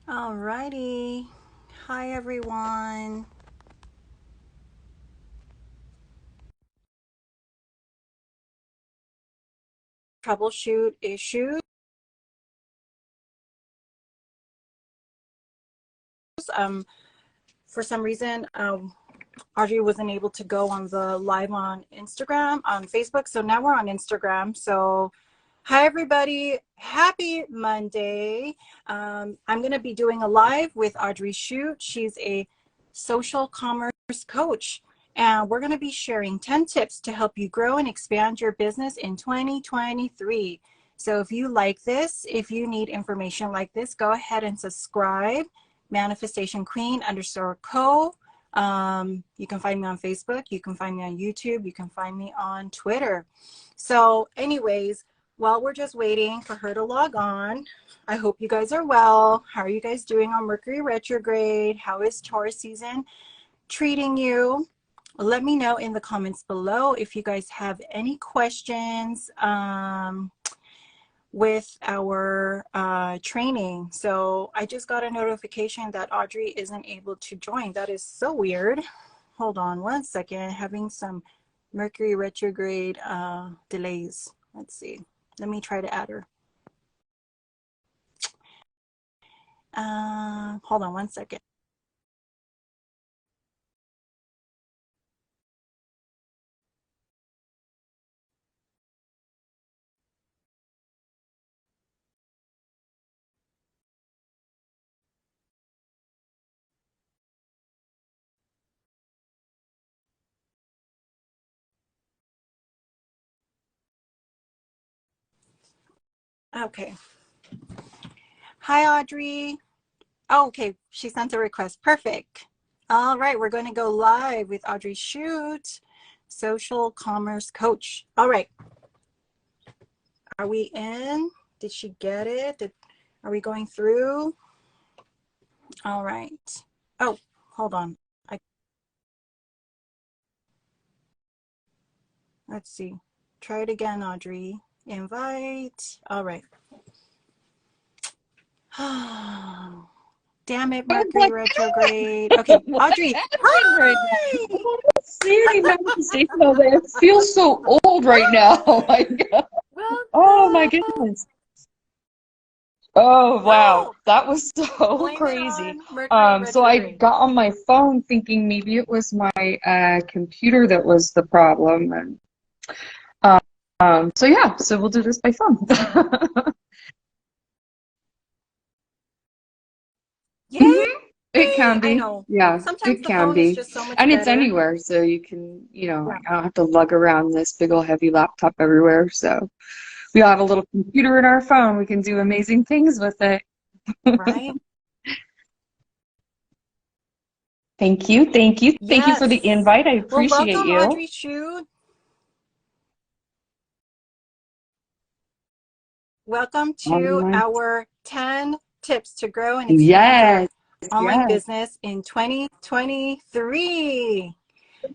Alrighty. Hi, everyone. Troubleshoot issues. Um, for some reason, Audrey wasn't able to go on the live on Instagram, on Facebook. So now we're on Instagram. So hi, everybody. Happy Monday. I'm going to be doing a live with Audrey Shute. She's a social commerce coach. And we're going to be sharing 10 tips to help you grow and expand your business in 2023. So if you like this, if you need information like this, go ahead and subscribe. Manifestation Queen _co. You can find me on Facebook. You can find me on YouTube. You can find me on Twitter. So anyways, while we're just waiting for her to log on, I hope you guys are well. How are you guys doing on Mercury retrograde? How is Taurus season treating you? Let me know in the comments below if you guys have any questions with our training. So I just got a notification that Audrey isn't able to join. That is so weird. Hold on one second. Having some Mercury retrograde delays. Let's see. Let me try to add her. Hold on one second. Okay. Hi, Audrey. Oh, okay. She sent a request. Perfect. All right. We're going to go live with Audrey Shute, social commerce coach. All right. Are we in? Did she get it? Are we going through? All right. Oh, hold on. Let's see. Try it again, Audrey. Invite. All right. Damn it, Oh my Mercury retrograde. Okay, God, what's Audrey. happening right now? Hi! Siri manifestation over there. It feels so old right now. Oh my God. Oh my Welcome. goodness. Oh wow, Oh, that was so blame it crazy. on Mercury So I retrograde. got on my phone thinking maybe it was my computer that was the problem, and so yeah, so we'll do this by phone. Yay! It can I be. know. Yeah, Sometimes it the can phone is be. just so much And it's better. anywhere, so you can, Yeah, I don't have to lug around this big old heavy laptop everywhere. So we all have a little computer in our phone. We can do amazing things with it. right? Thank you. Thank you. Thank you for the Yes. invite. I Well, appreciate welcome, you. Audrey Shute. Welcome All to right. our 10 tips to grow and expand your Yes, online yes. business in 2023.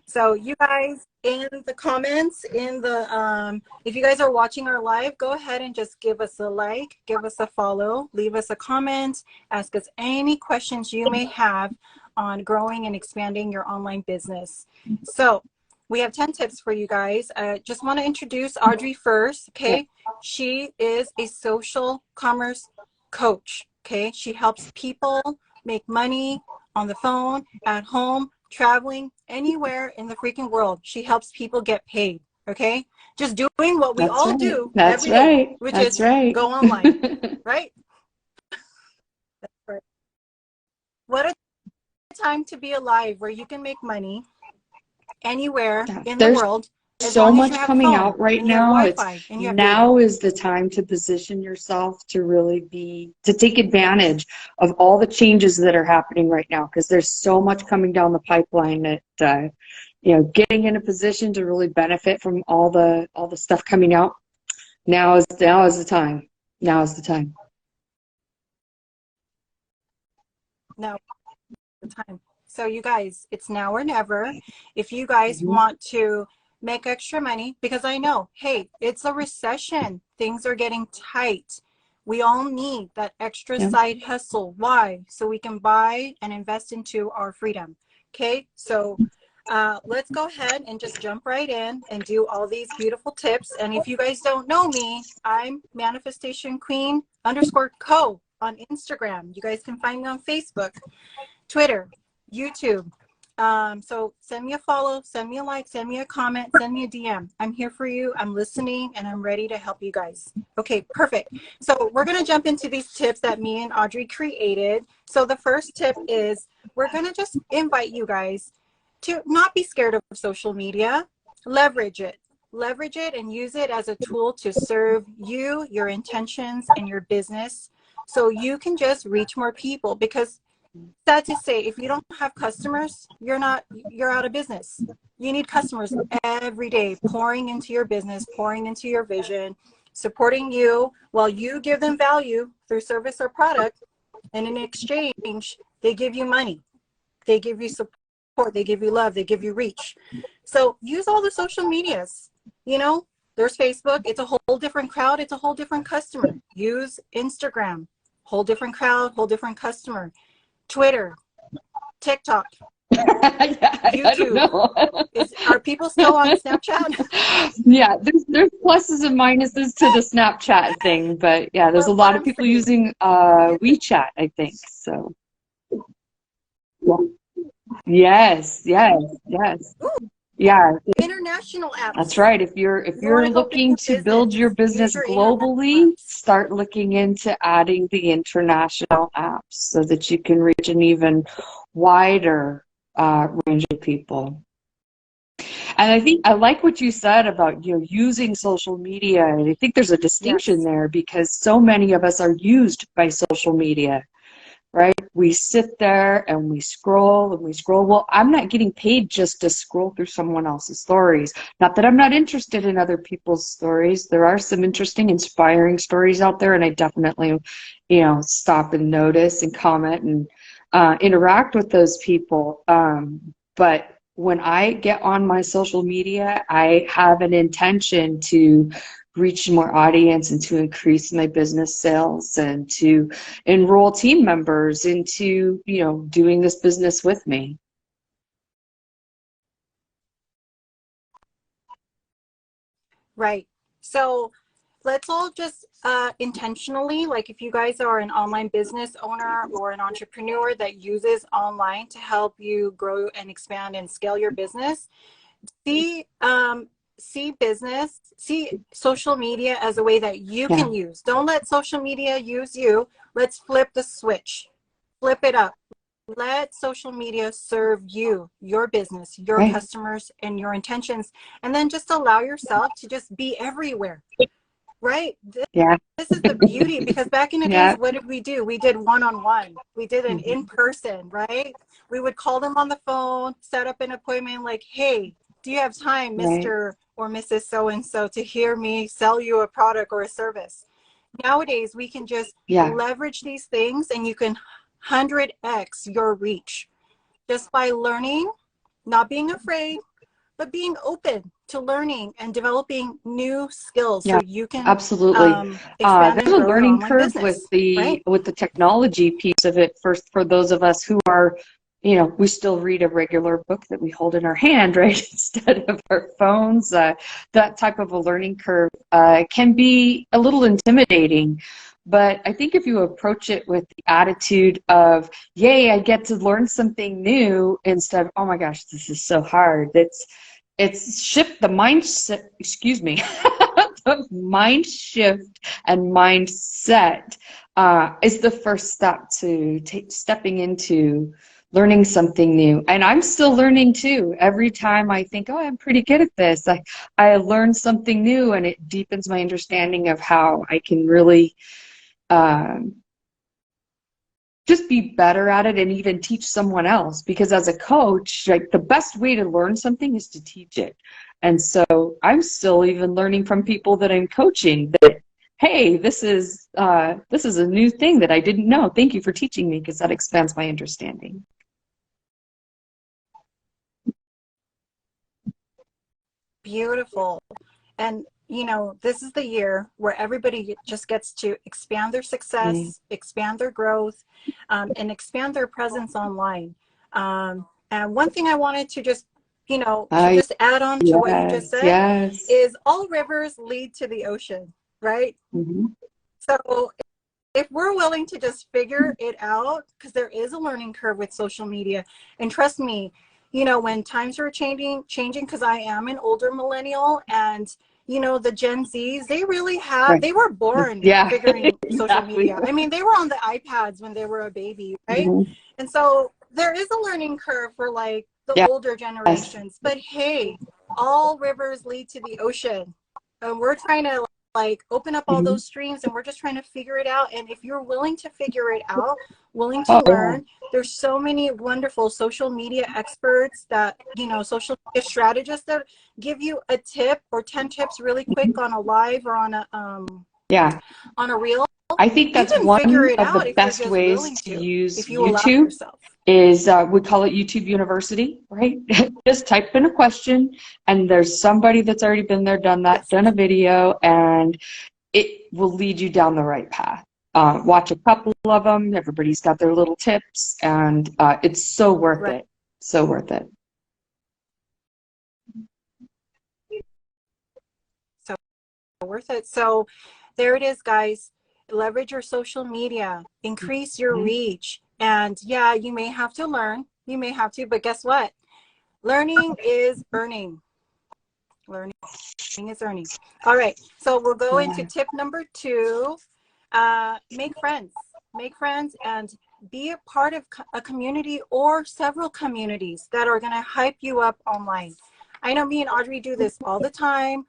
So you guys in the comments, if you guys are watching our live, go ahead and just give us a like, give us a follow, leave us a comment, ask us any questions you may have on growing and expanding your online business. So we have 10 tips for you guys. Just want to introduce Audrey first, okay? She is a social commerce coach, okay? She helps people make money on the phone, at home, traveling, anywhere in the freaking world. She helps people get paid, okay? Just doing what we That's all right. do That's every day, right. which That's is right. go online, right? Right. What a time to be alive where you can make money anywhere Yeah, in the there's world as so long as you much have a coming phone out right and you have now. It's Wi-Fi and you have data. now is the time to position yourself to really to take advantage of all the changes that are happening right now, because there's so much coming down the pipeline that getting in a position to really benefit from all the stuff coming out. Now is the time. Now is the time. Now the time. So you guys, it's now or never. If you guys Mhm. want to make extra money, because I know, hey, it's a recession. Things are getting tight. We all need that extra Yeah. side hustle. Why? So we can buy and invest into our freedom. Okay, so let's go ahead and just jump right in and do all these beautiful tips. And if you guys don't know me, I'm Manifestation Queen _ co on Instagram. You guys can find me on Facebook, Twitter, YouTube. So send me a follow, send me a like, send me a comment, send me a DM. I'm here for you. I'm listening and I'm ready to help you guys. Okay, perfect. So we're going to jump into these tips that me and Audrey created. So the first tip is we're going to just invite you guys to not be scared of social media. Leverage it. Leverage it and use it as a tool to serve you, your intentions, and your business so you can just reach more people. Because sad to say, if you don't have customers, you're out of business. You need customers every day pouring into your business, pouring into your vision, supporting you while you give them value through service or product. And in exchange, they give you money. They give you support. They give you love. They give you reach. So use all the social medias. You know, there's Facebook. It's a whole different crowd. It's a whole different customer. Use Instagram. Whole different crowd, whole different customer. Twitter, TikTok, Yeah, I don't YouTube. know. Are people still on Snapchat? Yeah, there's pluses and minuses to the Snapchat thing, but yeah, there's a But what lot of I'm people saying, using WeChat, I think. So yeah. Yes, yes, yes. ooh, Yeah, international that's apps. right. If You want you're to go big looking in to build your business, use business your international globally, apps. start looking into adding the international apps so that you can reach an even wider range of people. And I think I like what you said about, using social media. And I think there's a distinction Yes. there because so many of us are used by social media, right? We sit there and we scroll and we scroll. Well, I'm not getting paid just to scroll through someone else's stories. Not that I'm not interested in other people's stories. There are some interesting, inspiring stories out there, and I definitely, stop and notice and comment and interact with those people. But when I get on my social media, I have an intention to reach more audience and to increase my business sales and to enroll team members into, doing this business with me. Right. So let's all just intentionally, like if you guys are an online business owner or an entrepreneur that uses online to help you grow and expand and scale your business, see see social media as a way that you Yeah, can use. Don't let social media use you. Let's flip the switch. Flip it up. Let social media serve you, your business, your right. customers, and your intentions. And then just allow yourself to just be everywhere, right? Yeah, This is the beauty, because back in the days, yeah, what did we do? We did one-on-one. We did an in-person, right? We would call them on the phone, set up an appointment like, hey, do you have time, right. Mr. or Mrs. So-and-so, to hear me sell you a product or a service? Nowadays, we can just Yeah, leverage these things and you can 100x your reach just by learning, not being afraid, but being open to learning and developing new skills so yeah, you can absolutely. expand and There's a grow your learning online curve with business, the right? with the technology piece of it. First, for those of us who are, we still read a regular book that we hold in our hand, right, instead of our phones. That type of a learning curve can be a little intimidating. But I think if you approach it with the attitude of, yay, I get to learn something new, instead of, oh my gosh, this is so hard. It's shift the mindset, excuse me, the mind shift and mindset is the first step to stepping into learning something new. And I'm still learning too. Every time I think, oh, I'm pretty good at this, I learn something new, and it deepens my understanding of how I can really um, just be better at it and even teach someone else. Because as a coach, like, the best way to learn something is to teach it. And so I'm still even learning from people that I'm coaching that, hey, this is a new thing that I didn't know. Thank you for teaching me, because that expands my understanding. Beautiful. And you know, this is the year where everybody just gets to expand their success, expand their growth, and expand their presence online. And one thing I wanted to just, you know, to just add on to what you just said is all rivers lead to the ocean, right? So if we're willing to just figure it out, because there is a learning curve with social media, and trust me, you know, when times are changing, because I am an older millennial, and you know, the Gen Zs, they really have, they were born figuring social media. I mean, they were on the iPads when they were a baby, right? And so there is a learning curve for like the older generations, but hey, all rivers lead to the ocean. And we're trying to like open up all those streams, and we're just trying to figure it out. And if you're willing to figure it out, willing to learn, there's so many wonderful social media experts that, you know, social media strategists that give you a tip or 10 tips really quick on a live or on a on a reel. I think that's one of the best ways to use YouTube is we call it YouTube University, right? Just type in a question, and there's somebody that's already been there, done that, done a video, and it will lead you down the right path. Watch a couple of them. Everybody's got their little tips, and it's so worth it. So worth it. So worth it. So there it is, guys. Leverage your social media, increase your reach. And yeah, you may have to learn. You may have to, but guess what? Learning is earning. Learning is earning. All right. So we'll go into tip number 2. Make friends. Make friends and be a part of a community or several communities that are going to hype you up online. I know me and Audrey do this all the time.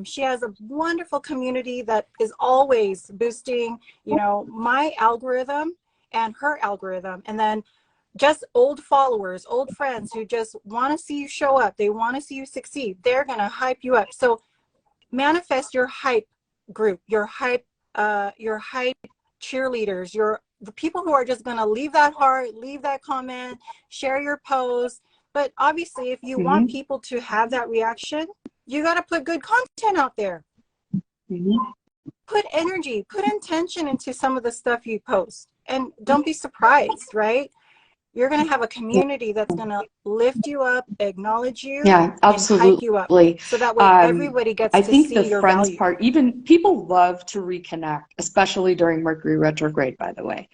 She has a wonderful community that is always boosting, you know, my algorithm and her algorithm. And then just old followers, old friends who just want to see you show up. They want to see you succeed. They're going to hype you up. So manifest your hype group, your hype cheerleaders, the people who are just going to leave that heart, leave that comment, share your post. But obviously, if you want people to have that reaction, you got to put good content out there. Put energy, put intention into some of the stuff you post. And don't be surprised, right? You're going to have a community that's going to lift you up, acknowledge you, and hype you up. So that way everybody gets to see your value. I think the friends part, even people love to reconnect, especially during Mercury retrograde, by the way.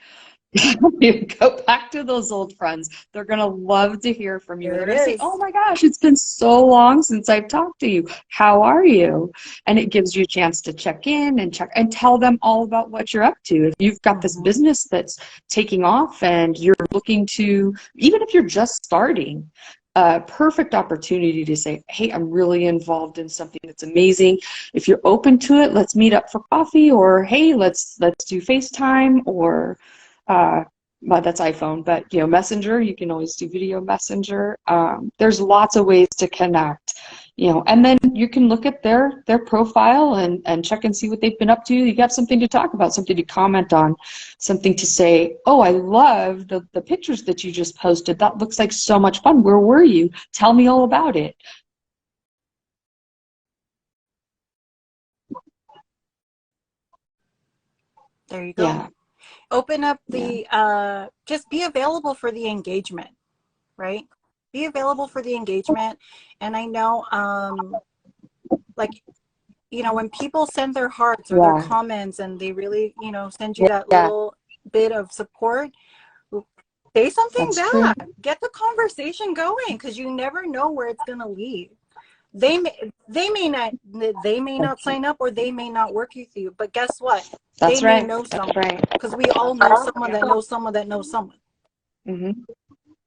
You go back to those old friends. They're going to love to hear from you. They're going to say, oh my gosh, it's been so long since I've talked to you. How are you? And it gives you a chance to check in and tell them all about what you're up to. If you've got this business that's taking off and you're looking to, even if you're just starting, a perfect opportunity to say, hey, I'm really involved in something that's amazing. If you're open to it, let's meet up for coffee, or hey, let's do FaceTime, or well, that's iPhone, but you know, Messenger, you can always do video Messenger. There's lots of ways to connect, you know, and then you can look at their profile and check and see what they've been up to. You got something to talk about, something to comment on, something to say, oh, I love the pictures that you just posted. That looks like so much fun. Where were you? Tell me all about it. There you go. Yeah. Open up the, just be available for the engagement, right? Be available for the engagement. And I know, like, you know, when people send their hearts or their comments and they really, you know, send you that little bit of support, say something back. Get the conversation going, because you never know where it's going to lead. They may not sign up, or they may not work with you, but guess what? They may know someone, because we all know someone that knows someone that knows someone.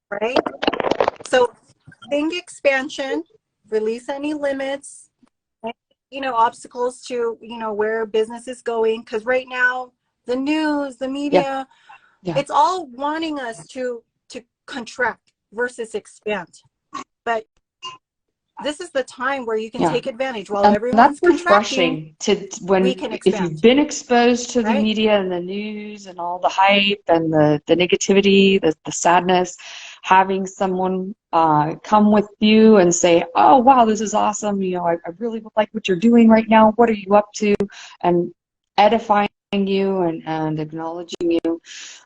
Right? So think expansion, release any limits, you know, obstacles to, you know, where business is going, because right now the news, the media, it's all wanting us to contract versus expand. But this is the time where you can take advantage while everyone's contracting. If you've been exposed to the media and the news and all the hype and the negativity, the sadness, having someone come with you and say, oh, wow, this is awesome. You know, I really like what you're doing right now. What are you up to? And edifying you and acknowledging you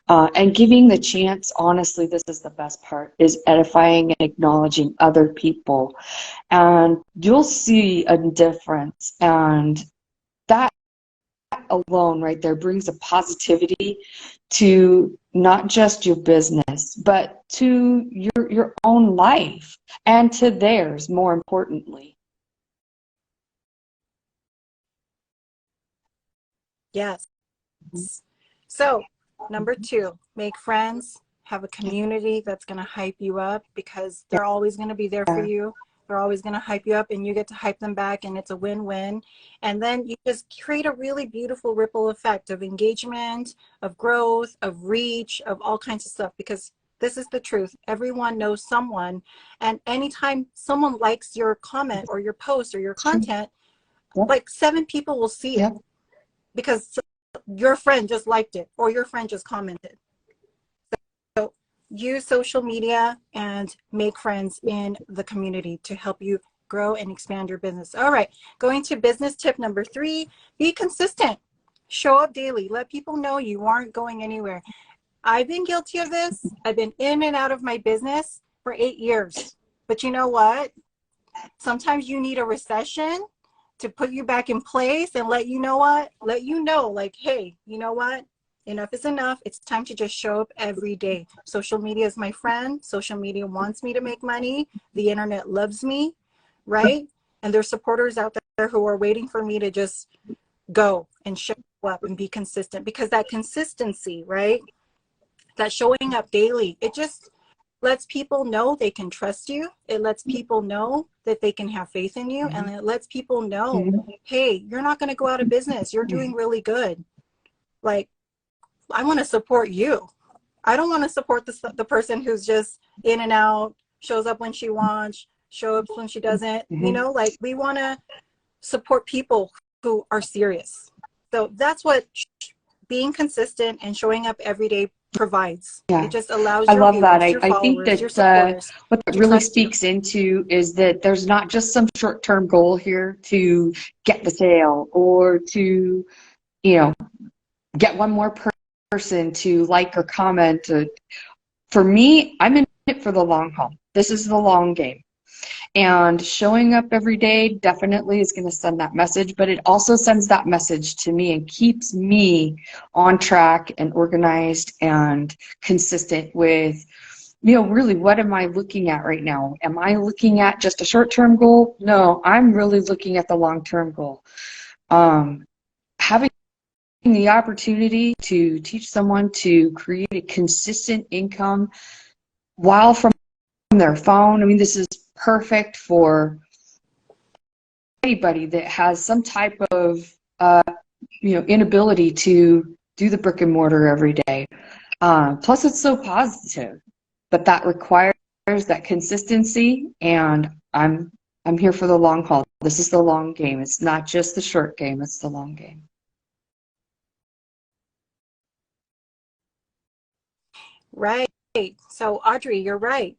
and giving the chance. Honestly, this is the best part, is edifying and acknowledging other people. And you'll see a difference. And that alone right there brings a positivity to not just your business, but to your own life and to theirs, more importantly. Yes. So, number 2, make friends, have a community that's going to hype you up, because they're always going to be there for you. They're always going to hype you up, and you get to hype them back, and it's a win-win. And then you just create a really beautiful ripple effect of engagement, of growth, of reach, of all kinds of stuff, because this is the truth. Everyone knows someone, and anytime someone likes your comment or your post or your content, like 7 people will see it, because your friend just liked it or your friend just commented. So use social media and make friends in the community to help you grow and expand your business. All right, going to business tip number 3, be consistent. Show up daily. Let people know you aren't going anywhere. I've been guilty of this. I've been in and out of my business for 8 years. But you know what? Sometimes you need a recession to put you back in place and let you know like, hey, you know what? Enough is enough. It's time to just show up every day. Social media is my friend. Social media wants me to make money. The internet loves me, right? And there's supporters out there who are waiting for me to just go and show up and be consistent, because that consistency, right? That showing up daily, it just lets people know they can trust you. It lets people know that they can have faith in you. And it lets people know, hey, you're not going to go out of business. You're doing really good. Like, I want to support you. I don't want to support the person who's just in and out, shows up when she wants, shows up when she doesn't. You know, like, we want to support people who are serious. So that's what being consistent and showing up every day provides. It just allows I your love that. viewers, your I think followers, your that supporters what that to really trust you. speaks into is that there's not just some short-term goal here to get the sale or to, you know, get one more person to like or comment. For me, I'm in it for the long haul. This is the long game. And showing up every day definitely is going to send that message, but it also sends that message to me and keeps me on track and organized and consistent with, you know, really, what am I looking at right now? Am I looking at just a short-term goal? No, I'm really looking at the long-term goal. Having the opportunity to teach someone to create a consistent income while from their phone. I mean, this is perfect for anybody that has some type of you know, inability to do the brick and mortar every day. Plus, it's so positive, but that requires that consistency, and I'm here for the long haul. This is the long game. It's not just the short game, it's the long game. Right. So Audrey, you're right.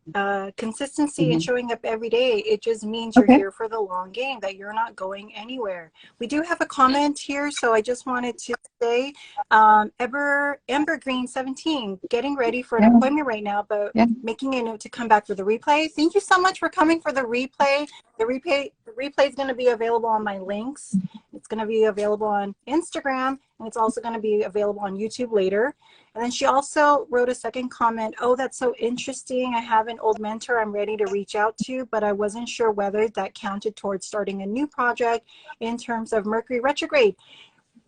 Consistency and showing up every day, it just means you're Okay. here for the long game, that you're not going anywhere. We do have a comment here, so I just wanted to say, Ember Green 17, getting ready for an appointment right now, but making a note to come back for the replay. Thank you so much for coming for the replay. The replay is going to be available on my links. It's going to be available on Instagram, and it's also going to be available on YouTube later. And then she also wrote a second comment. Oh, that's so interesting. I have an old mentor I'm ready to reach out to, but I wasn't sure whether that counted towards starting a new project in terms of Mercury retrograde.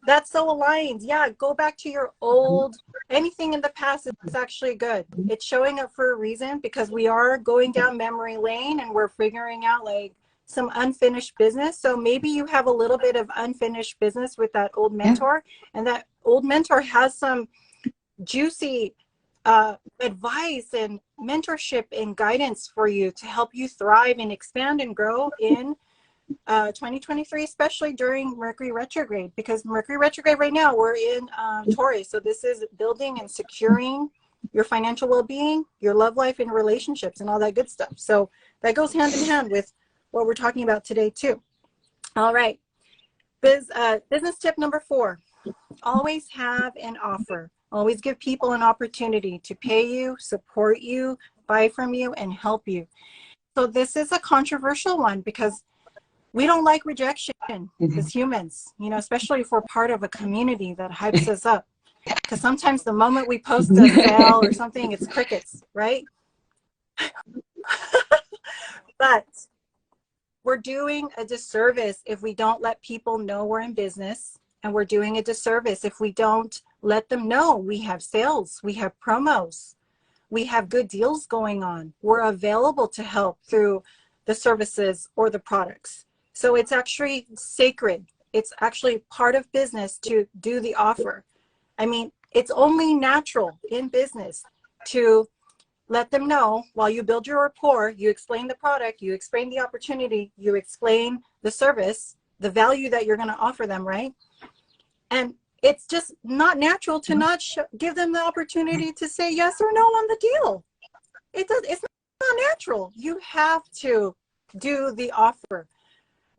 That's so aligned. Yeah, go back to your old, anything in the past is actually good. It's showing up for a reason, because we are going down memory lane and we're figuring out like some unfinished business. So maybe you have a little bit of unfinished business with that old mentor, and that old mentor has some juicy advice and mentorship and guidance for you to help you thrive and expand and grow in 2023, especially during Mercury retrograde, because Mercury retrograde right now, we're in Taurus. So this is building and securing your financial well-being, your love life, and relationships, and all that good stuff. So that goes hand in hand with what we're talking about today too. All right. Business tip number 4, always have an offer. Always give people an opportunity to pay you, support you, buy from you, and help you. So this is a controversial one because we don't like rejection as humans, you know, especially if we're part of a community that hypes us up. Because sometimes the moment we post a sale or something, it's crickets, right? But we're doing a disservice if we don't let people know we're in business, and we're doing a disservice if we don't let them know we have sales, we have promos, we have good deals going on, we're available to help through the services or the products. So it's actually sacred. It's actually part of business to do the offer. I mean, it's only natural in business to let them know while you build your rapport, you explain the product, you explain the opportunity, you explain the service, the value that you're going to offer them, right? And it's just not natural to not give them the opportunity to say yes or no on the deal. It's not natural. You have to do the offer.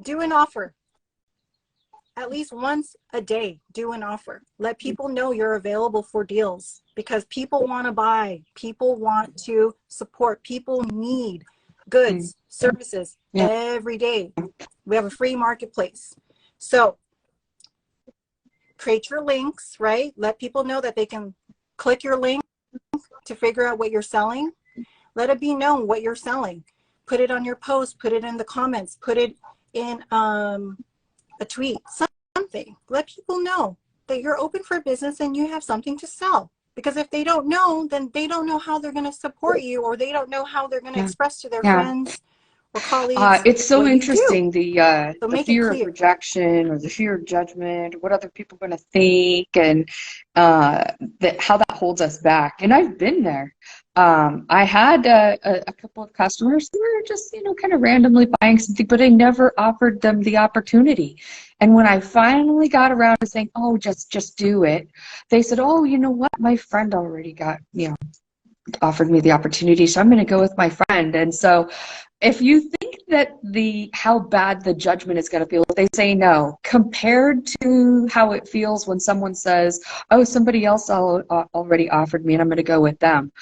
Do an offer. At least once a day, do an offer. Let people know you're available for deals, because people want to buy. People want to support. People need goods, services every day. We have a free marketplace. So create your links, right? Let people know that they can click your link to figure out what you're selling. Let it be known what you're selling. Put it on your post, put it in the comments, put it in a tweet, something. Let people know that you're open for business and you have something to sell. Because if they don't know, then they don't know how they're going to support you, or they don't know how they're going to express to their friends or colleagues. It's so So interesting, the make fear it of clear. rejection or the fear of judgment, what other people are going to think, and that how that holds us back. And I've been there. I had a couple of customers who were just, kind of randomly buying something, but I never offered them the opportunity. And when I finally got around to saying, "Oh, just do it," they said, "Oh, you know what? My friend already got, offered me the opportunity, so I'm going to go with my friend." And so if you think that how bad the judgment is going to feel if they say no, compared to how it feels when someone says, "Oh, somebody else already offered me and I'm going to go with them,"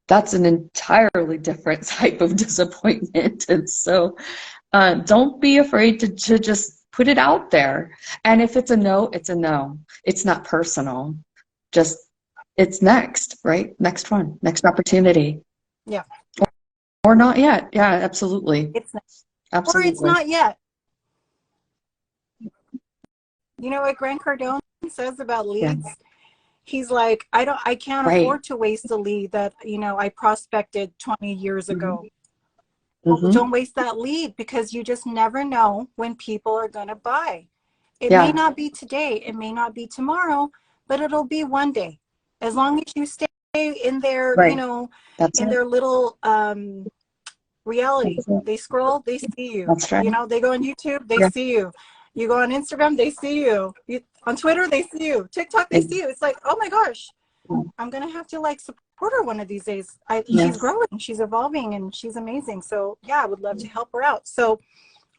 that's an entirely different type of disappointment. And so don't be afraid to just put it out there. And if it's a no, it's a no. It's not personal. Just, it's next, right? Next one, next opportunity. Yeah. Or not yet. Yeah, absolutely. It's not, Absolutely. or it's not yet. You know what Grant Cardone says about leads? Yeah. He's like, I can't afford to waste a lead that, I prospected 20 years ago. Well, don't waste that lead, because you just never know when people are going to buy. It may not be today, it may not be tomorrow, but it'll be one day. As long as you stay in their, their little reality. They scroll, they see you. That's right. They go on YouTube, they see you. You go on Instagram, they see you. On Twitter, they see you. TikTok, they see you. It's like, oh my gosh, I'm going to have to support her one of these days. She's growing, she's evolving, and she's amazing. So yeah, I would love to help her out. So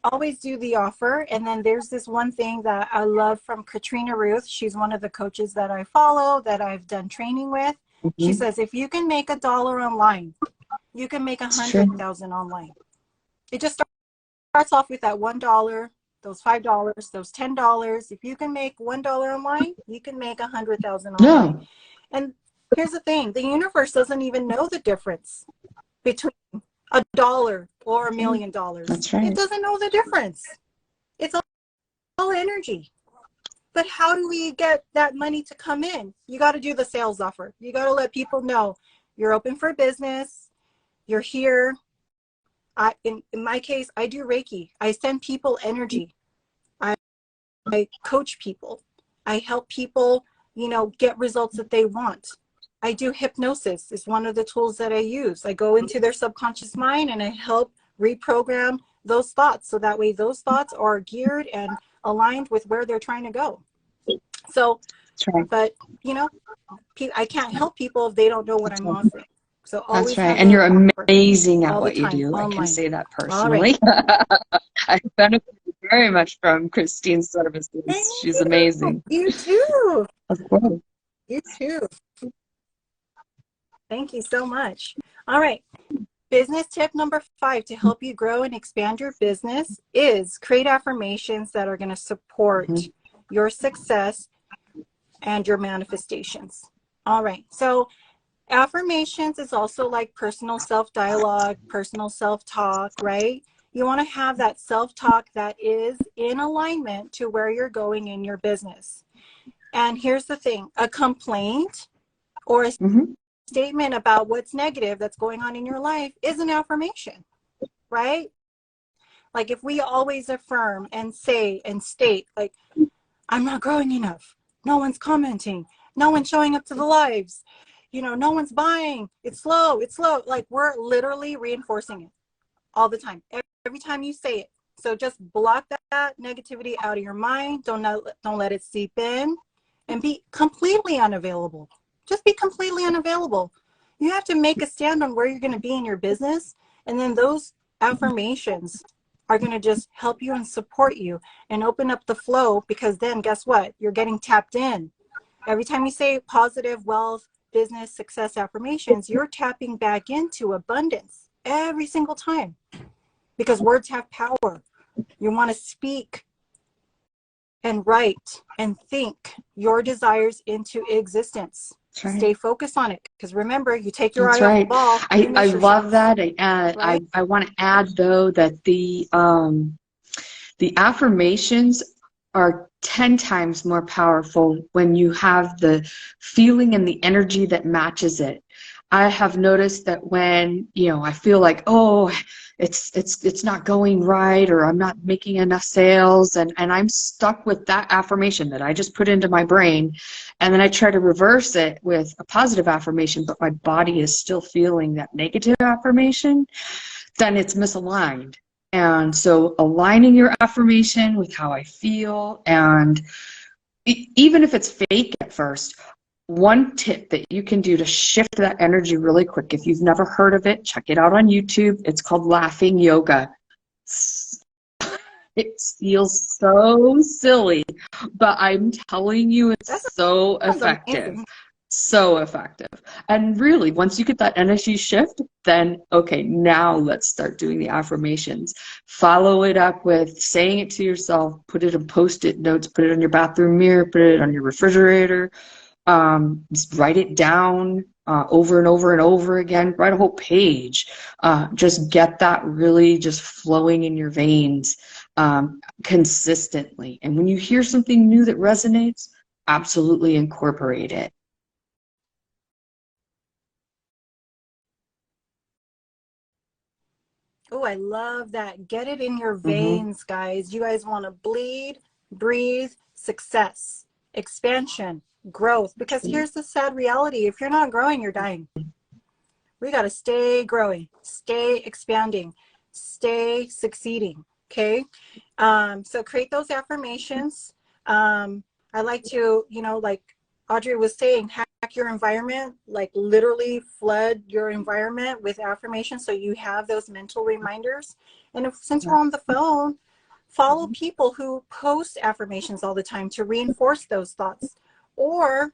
always do the offer. And then there's this one thing that I love from Katrina Ruth. She's one of the coaches that I follow, that I've done training with. She says, if you can make $1 online, you can make 100,000 online. It just starts off with that $1, those $5, those $10. If you can make $1 online, you can make 100,000 online. Yeah. And here's the thing: the universe doesn't even know the difference between $1 or $1 million. That's right. It doesn't know the difference. It's all energy. But how do we get that money to come in? You got to do the sales offer. You got to let people know you're open for business. You're here. In my case, I do Reiki. I send people energy. I coach people. I help people, get results that they want. I do hypnosis. It's one of the tools that I use. I go into their subconscious mind and I help reprogram those thoughts, so that way those thoughts are geared and aligned with where they're trying to go. So That's right. But, you know, I can't help people if they don't know what That's I'm right. offering. So That's always right. have And that you're offer amazing at all the what you time do. I can online. say that All right. personally. I benefited very much from Christine's Thank services. She's you. amazing. You too. Of course. You too. Thank you so much. All right. Business tip number 5 to help you grow and expand your business is create affirmations that are going to support your success and your manifestations. All right. So affirmations is also like personal self-dialogue, personal self-talk, right? You want to have that self-talk that is in alignment to where you're going in your business. And here's the thing, a complaint or a statement about what's negative that's going on in your life is an affirmation, right? Like if we always affirm and say and state, like, I'm not growing enough, no one's commenting, no one's showing up to the lives, you know, no one's buying, it's slow, like we're literally reinforcing it all the time, every time you say it. So just block that negativity out of your mind. Don't let it seep in, and be completely unavailable. Just be completely unavailable. You have to make a stand on where you're going to be in your business, and then those affirmations are going to just help you and support you and open up the flow, because then guess what? You're getting tapped in. Every time you say positive wealth, business, success affirmations, you're tapping back into abundance every single time, because words have power. You want to speak and write and think your desires into existence. Right. Stay focused on it, because remember, you take your That's eye off the right. ball, you I miss your love shots, that. right? I want to add though that the affirmations are 10 times more powerful when you have the feeling and the energy that matches it. I have noticed that when, you know, I feel like, oh, it's not going right, or I'm not making enough sales, and I'm stuck with that affirmation that I just put into my brain, and then I try to reverse it with a positive affirmation, but my body is still feeling that negative affirmation, then it's misaligned. And so aligning your affirmation with how I feel, and even if it's fake at first, one tip that you can do to shift that energy really quick, if you've never heard of it, check it out on YouTube. It's called laughing yoga. It feels so silly, but I'm telling you, That it's so sounds effective. amazing. So effective. And really, once you get that energy shift, then, okay, now let's start doing the affirmations. Follow it up with saying it to yourself, put it in post-it notes, put it on your bathroom mirror, put it on your refrigerator, just write it down over and over and over again, write a whole page. Just get that really just flowing in your veins consistently. And when you hear something new that resonates, absolutely incorporate it. Oh, I love that. Get it in your veins, guys. You guys want to bleed, breathe, success, expansion, growth. Because here's the sad reality. If you're not growing, you're dying. We got to stay growing, stay expanding, stay succeeding. Okay. So create those affirmations. I like to, you know, like Audrey was saying, hack your environment, like literally flood your environment with affirmations so you have those mental reminders. And since we're on the phone, follow people who post affirmations all the time to reinforce those thoughts, or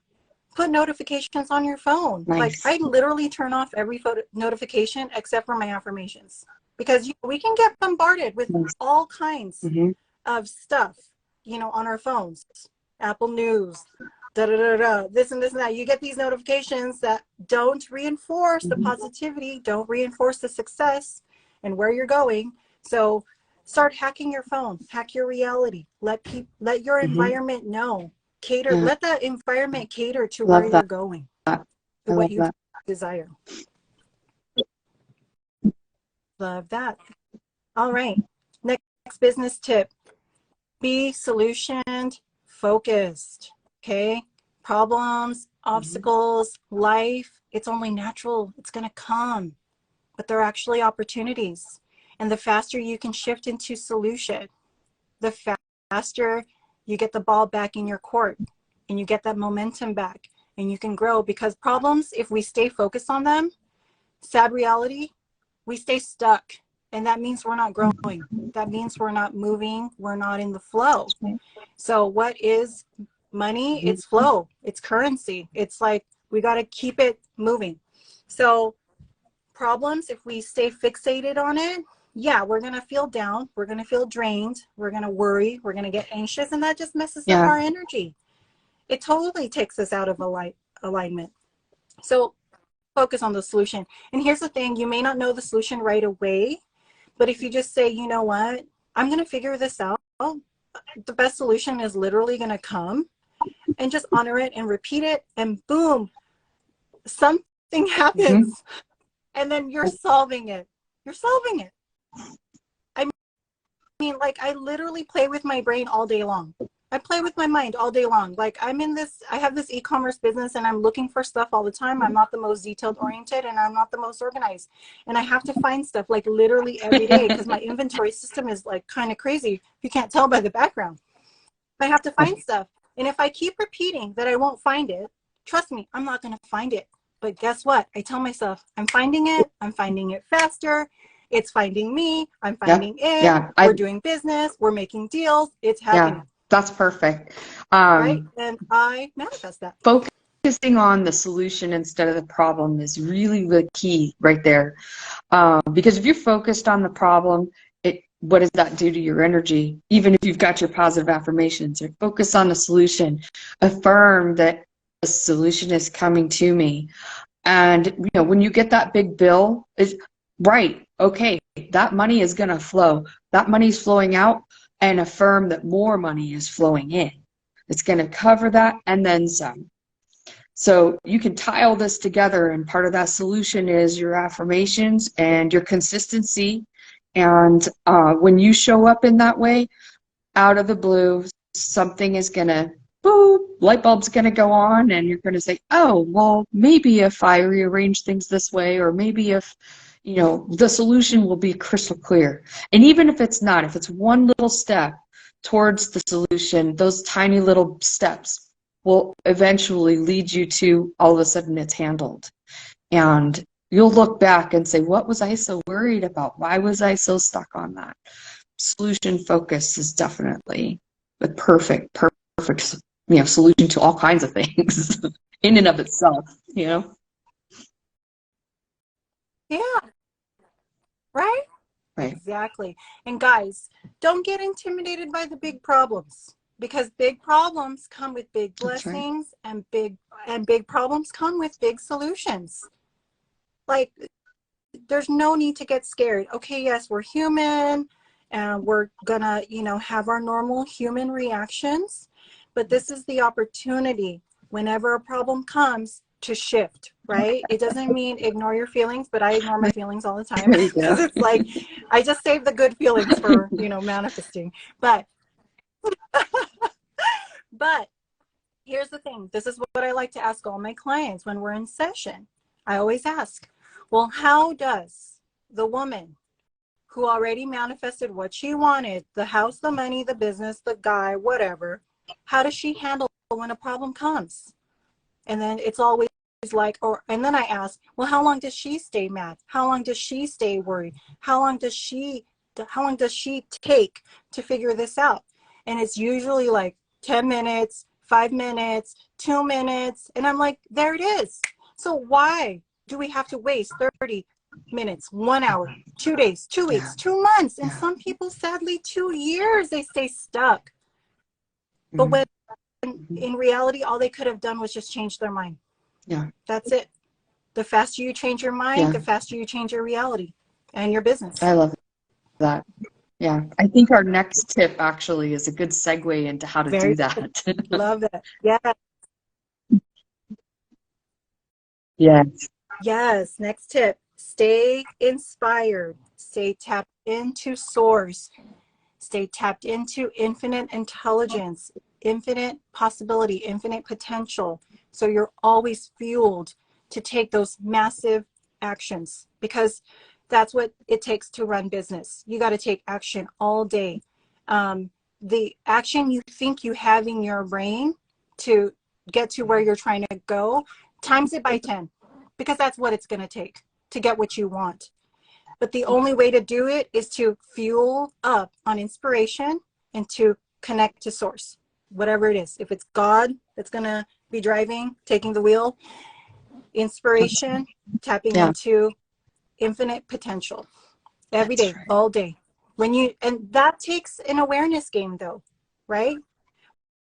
put notifications on your phone. Like Nice. I literally turn off every notification except for my affirmations, because we can get bombarded with all kinds of stuff, you know, on our phones, Apple News, this and this and that. You get these notifications that don't reinforce the positivity, don't reinforce the success and where you're going. So start hacking your phone, hack your reality. Let your environment know. Cater, let that environment cater to where you're going, to what you desire. Love that. All right. Next business tip. Be solution focused. Okay. Problems, obstacles, life, it's only natural. It's going to come, but they're actually opportunities. And the faster you can shift into solution, the faster you get the ball back in your court, and you get that momentum back and you can grow. Because problems, if we stay focused on them, sad reality, we stay stuck. And that means we're not growing. That means we're not moving. We're not in the flow. So what is money? It's flow. It's currency. It's like we got to keep it moving. So problems, if we stay fixated on it, yeah, we're going to feel down. We're going to feel drained. We're going to worry. We're going to get anxious. And that just messes up our energy. It totally takes us out of alignment. So focus on the solution. And here's the thing, you may not know the solution right away, but if you just say, you know what, I'm going to figure this out, the best solution is literally going to come, and just honor it and repeat it, and boom, something happens. And then you're solving it. You're solving it. I mean, like, I literally play with my brain all day long. I play with my mind all day long. Like, I have this e-commerce business, and I'm looking for stuff all the time. I'm not the most detailed oriented, and I'm not the most organized. And I have to find stuff like literally every day, because my inventory system is like kind of crazy. You can't tell by the background. I have to find stuff. And if I keep repeating that I won't find it, trust me, I'm not going to find it. But guess what? I tell myself, I'm finding it. I'm finding it faster. It's finding me. I'm finding it. We're doing business. We're making deals. It's happening. That's perfect. Right? And I manifest that. Focusing on the solution instead of the problem is really the key right there. Because if you're focused on the problem, what does that do to your energy? Even if you've got your positive affirmations, or focus on the solution, affirm that the solution is coming to me. And you know, when you get that big bill, is right, okay, that money is going to flow. That money's flowing out, and affirm that more money is flowing in. It's going to cover that and then some. So you can tie all this together, and part of that solution is your affirmations and your consistency. And when you show up in that way, out of the blue, something is going to, boop, light bulb's going to go on, and you're going to say, oh, well, maybe if I rearrange things this way, or maybe if, you know, the solution will be crystal clear. And even if it's not, if it's one little step towards the solution, those tiny little steps will eventually lead you to, all of a sudden, it's handled. And you'll look back and say, what was I so worried about? Why was I so stuck on that? Solution focus is definitely the perfect, you know, solution to all kinds of things in and of itself, you know? Yeah. Right? Right. Exactly. And guys, don't get intimidated by the big problems, because big problems come with big blessings, and big problems come with big solutions. Like, there's no need to get scared. Okay, yes, we're human, and we're gonna, you know, have our normal human reactions, but this is the opportunity whenever a problem comes to shift, right? It doesn't mean ignore your feelings, but I ignore my feelings all the time, because it's like I just save the good feelings for, you know, manifesting. But but here's the thing, this is what I like to ask all my clients when we're in session. I always ask, well, how does the woman who already manifested what she wanted, the house, the money, the business, the guy, whatever, how does she handle when a problem comes? And then it's always like, and then I ask, well, how long does she stay mad? How long does she stay worried? How long does she take to figure this out? And it's usually like 10 minutes, 5 minutes, 2 minutes. And I'm like, there it is. So why do we have to waste 30 minutes, 1 hour, 2 days, 2 weeks, 2 months? And some people, sadly, 2 years, they stay stuck. But when in reality, all they could have done was just change their mind. Yeah. That's it. The faster you change your mind, the faster you change your reality and your business. I love that. Yeah. I think our next tip actually is a good segue into how to do that. Love it. Yeah. Yes. Yes. Next tip. Stay inspired. Stay tapped into source. Stay tapped into infinite intelligence, infinite possibility, infinite potential. So you're always fueled to take those massive actions, because that's what it takes to run business. You got to take action all day. The action you think you have in your brain to get to where you're trying to go, times it by 10, because that's what it's going to take to get what you want. But the only way to do it is to fuel up on inspiration and to connect to source, whatever it is. If it's God that's going to be driving, taking the wheel, inspiration, tapping into infinite potential every day, all day. And that takes an awareness game though, right?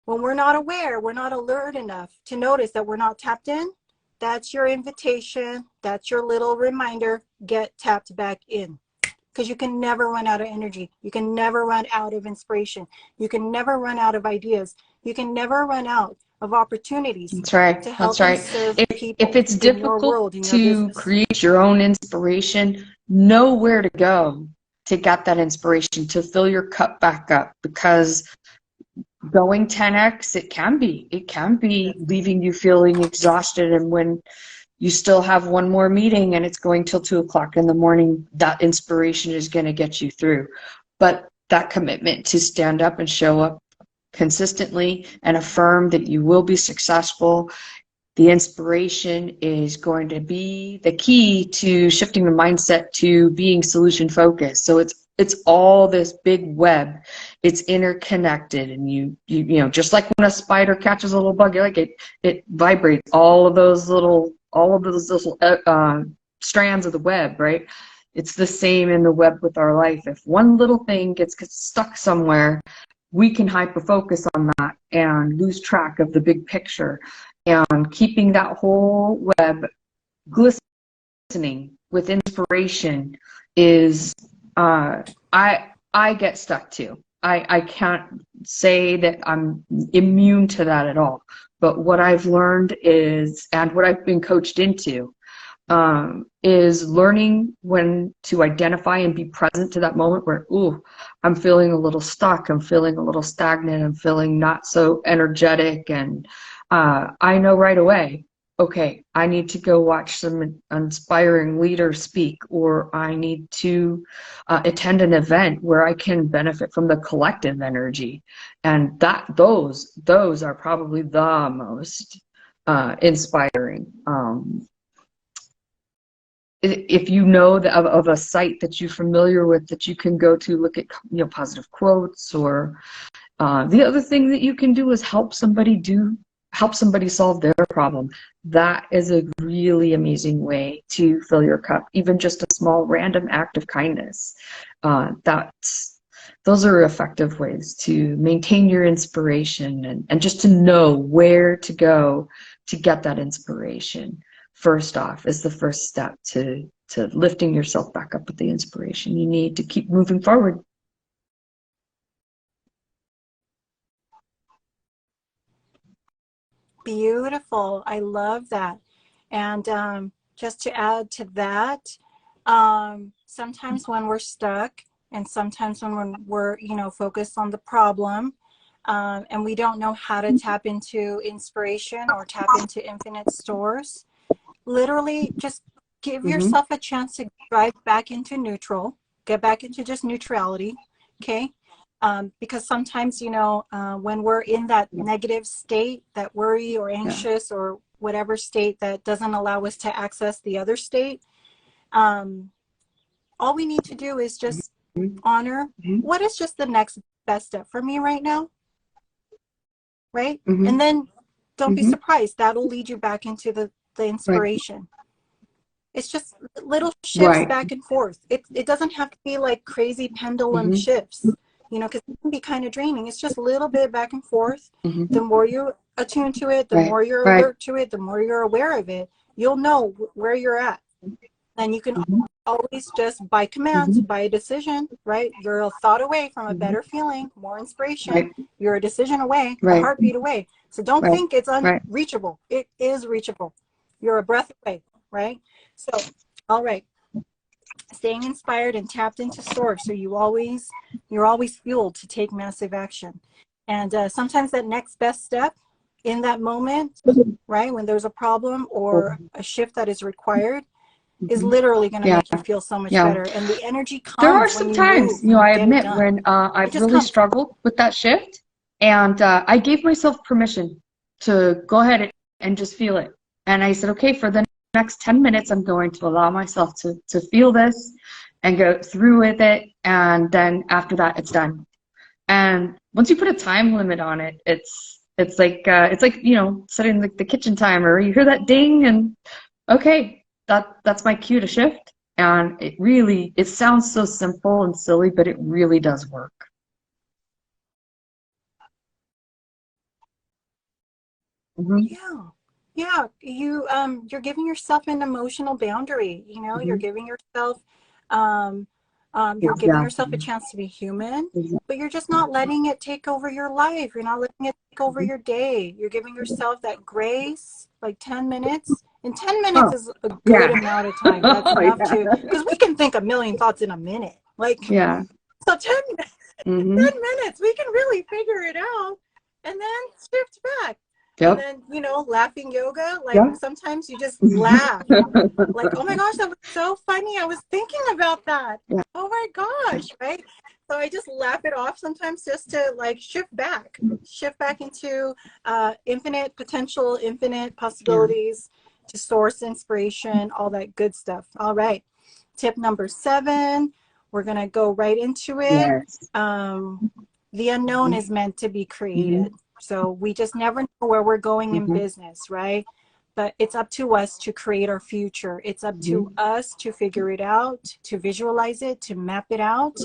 When we're not aware, we're not alert enough to notice that we're not tapped in. That's your invitation. That's your little reminder. Get tapped back in. Because you can never run out of energy. You can never run out of inspiration. You can never run out of ideas. You can never run out of opportunities. That's right. To help That's and serve right. people If it's in your difficult world, in your to business. create your own inspiration, know where to go to get that inspiration, to fill your cup back up, because going 10x, it can be leaving you feeling exhausted, and when you still have one more meeting and it's going till 2 o'clock in the morning, that inspiration is going to get you through. But that commitment to stand up and show up consistently and affirm that you will be successful, the inspiration is going to be the key to shifting the mindset to being solution focused. So it's all this big web. It's interconnected, and you know, just like when a spider catches a little bug, like it vibrates all of those little strands of the web, right? It's the same in the web with our life. If one little thing gets stuck somewhere, we can hyper focus on that and lose track of the big picture. And keeping that whole web glistening with inspiration is, I get stuck too. I can't say that I'm immune to that at all. But what I've learned is, and what I've been coached into, is learning when to identify and be present to that moment where, ooh, I'm feeling a little stuck, I'm feeling a little stagnant, I'm feeling not so energetic, and I know right away, okay, I need to go watch some inspiring leaders speak, or I need to attend an event where I can benefit from the collective energy. And those are probably the most inspiring. If you know of a site that you're familiar with that you can go to, look at, you know, positive quotes, or the other thing that you can do is help somebody solve their problem. That is a really amazing way to fill your cup. Even just a small random act of kindness. Those are effective ways to maintain your inspiration, and just to know where to go to get that inspiration. First off, is the first step to lifting yourself back up with the inspiration you need to keep moving forward. Beautiful. I love that. And just to add to that, sometimes when we're stuck, and sometimes when we're, you know, focused on the problem, and we don't know how to tap into inspiration or tap into infinite source, literally just give yourself a chance to drive back into neutral, get back into just neutrality, okay? Because sometimes, you know, when we're in that negative state, that worry or anxious or whatever state that doesn't allow us to access the other state, all we need to do is just honor what is just the next best step for me right now, right? And then don't be surprised. That'll lead you back into the inspiration. Right. It's just little shifts back and forth. It doesn't have to be like crazy pendulum shifts, you know, because it can be kind of draining. It's just a little bit back and forth. The more you attune to it, the more you're alert to it, the more you're aware of it, you'll know where you're at. And you can always just, by command, by a decision, right? You're a thought away from a better feeling, more inspiration. You're a decision away, a heartbeat away. So don't think it's unreachable. It is reachable. You're a breath away, right? So, all right. Staying inspired and tapped into source, so you're always fueled to take massive action. And sometimes that next best step in that moment, right, when there's a problem or a shift that is required, is literally going to make you feel so much better. And the energy comes. There are some times, you know, I admit, when I've really struggled with that shift, and I gave myself permission to go ahead and just feel it. And I said, okay, for the next 10 minutes, I'm going to allow myself to feel this and go through with it. And then after that, it's done. And once you put a time limit on it, it's like you know, setting the kitchen timer. You hear that ding, and okay, that's my cue to shift. And it sounds so simple and silly, but it really does work. Yeah, you're giving yourself an emotional boundary. You know, you're giving yourself a chance to be human, but you're just not letting it take over your life. You're not letting it take over your day. You're giving yourself that grace, like 10 minutes. And 10 minutes is a good amount of time. That's enough because we can think a million thoughts in a minute. So 10 minutes, we can really figure it out and then shift back. And then, you know, laughing yoga, sometimes you just laugh. Like, oh my gosh, that was so funny. I was thinking about that. Oh my gosh, right? So I just laugh it off sometimes just to shift back into infinite potential, infinite possibilities, to source inspiration, all that good stuff. All right. Tip number 7, we're going to go right into it. The unknown is meant to be created. So we just never know where we're going in business, right? But it's up to us to create our future. It's up to us to figure it out, to visualize it, to map it out,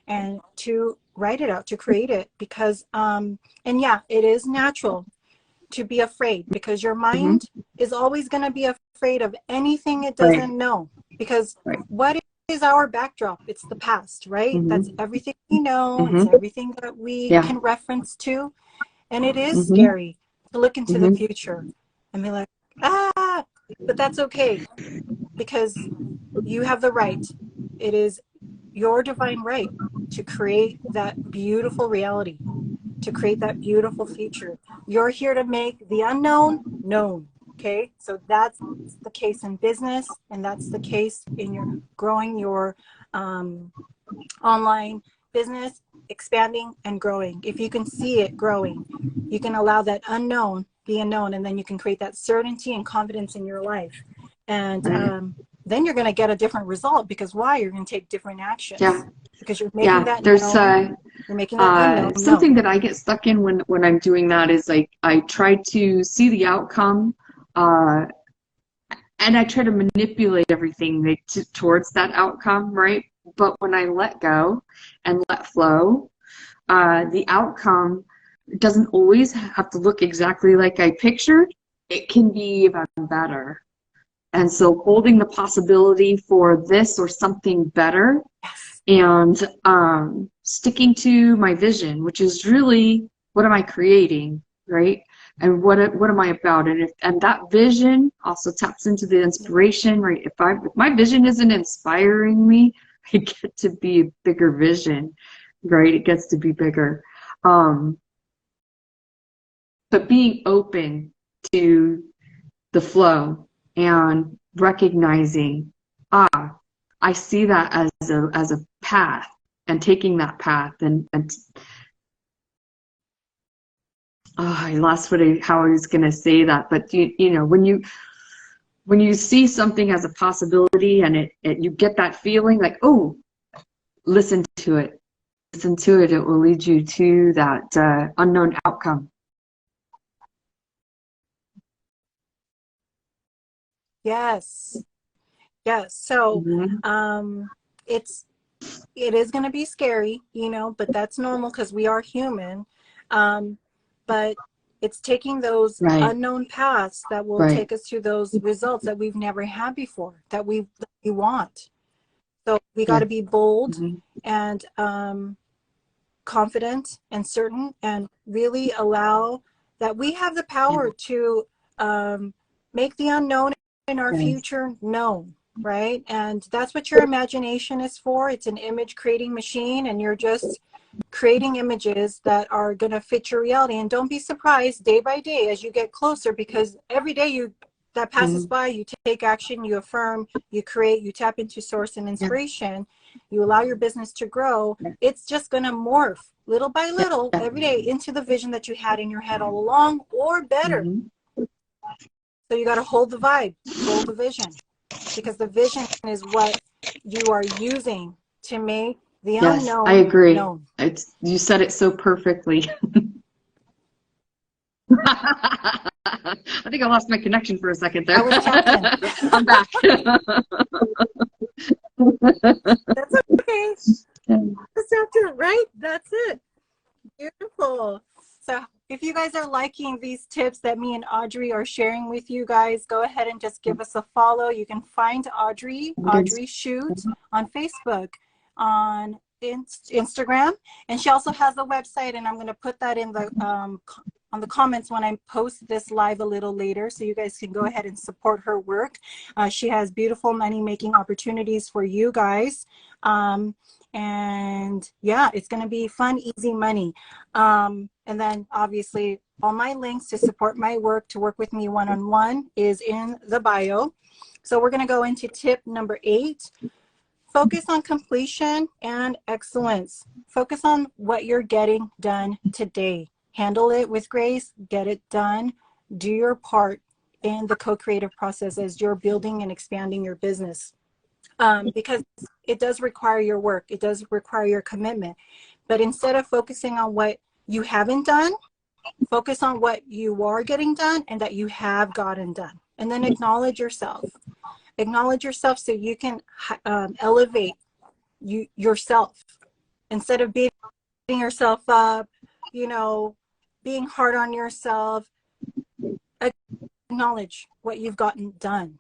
and to write it out, to create it. Because, and yeah, it is natural to be afraid, because your mind is always going to be afraid of anything it doesn't know. Because what is our backdrop? It's the past, right? That's everything we know. It's everything that we can reference to. And it is scary to look into the future and be like, but that's okay, because you have the right. It is your divine right to create that beautiful reality, to create that beautiful future. You're here to make the unknown known. Okay, so that's the case in business, and that's the case in your growing your online business, expanding and growing. If you can see it growing, you can allow that unknown be unknown, and then you can create that certainty and confidence in your life. And then you're going to get a different result, because why? You're going to take different actions. Because you're making that known. You're making that unknown something known. that I get stuck in when I'm doing that is, like, I try to see the outcome, and I try to manipulate everything towards that outcome, right? But when I let go and let flow, the outcome doesn't always have to look exactly like I pictured. It can be even better. And so holding the possibility for this or something better, and sticking to my vision, which is really, what am I creating, right? And what am I about? And that vision also taps into the inspiration, right? If my vision isn't inspiring me, I get to be a bigger vision, right? It gets to be bigger. But being open to the flow and recognizing, I see that as a path, and taking that path, and I lost how I was going to say that, but you know, when you see something as a possibility, and you get that feeling like, oh, listen to it. It will lead you to that unknown outcome. Yes. So it is going to be scary, you know, but that's normal, because we are human. But it's taking those unknown paths that will take us to those results that we've never had before, that we want. So we got to be bold and confident and certain, and really allow that we have the power to make the unknown in our future known, right? And that's what your imagination is for. It's an image creating machine, and you're just creating images that are going to fit your reality. And don't be surprised day by day as you get closer, because every day that passes by, you take action, you affirm, you create, you tap into source and inspiration, you allow your business to grow, it's just going to morph little by little every day into the vision that you had in your head all along, or better. So you got to hold the vibe, hold the vision, because the vision is what you are using to make the unknown. I agree. Known. You said it so perfectly. I think I lost my connection for a second there. I was talking. I'm back. That's okay. That's it, right? That's it. Beautiful. So if you guys are liking these tips that me and Audrey are sharing with you guys, go ahead and just give us a follow. You can find Audrey Shute on Facebook, on Instagram, and she also has a website, and I'm going to put that in the on the comments when I post this live a little later, so you guys can go ahead and support her work. She has beautiful money-making opportunities for you guys. And yeah, it's going to be fun, easy money. And then obviously all my links to support my work, to work with me one-on-one, is in the bio. So we're going to go into tip number 8. Focus on completion and excellence. Focus on what you're getting done today. Handle it with grace, get it done, do your part in the co-creative process as you're building and expanding your business. Because it does require your work, it does require your commitment. But instead of focusing on what you haven't done, focus on what you are getting done and that you have gotten done. And then acknowledge yourself. Acknowledge yourself so you can elevate yourself. Instead of beating yourself up, you know, being hard on yourself, acknowledge what you've gotten done.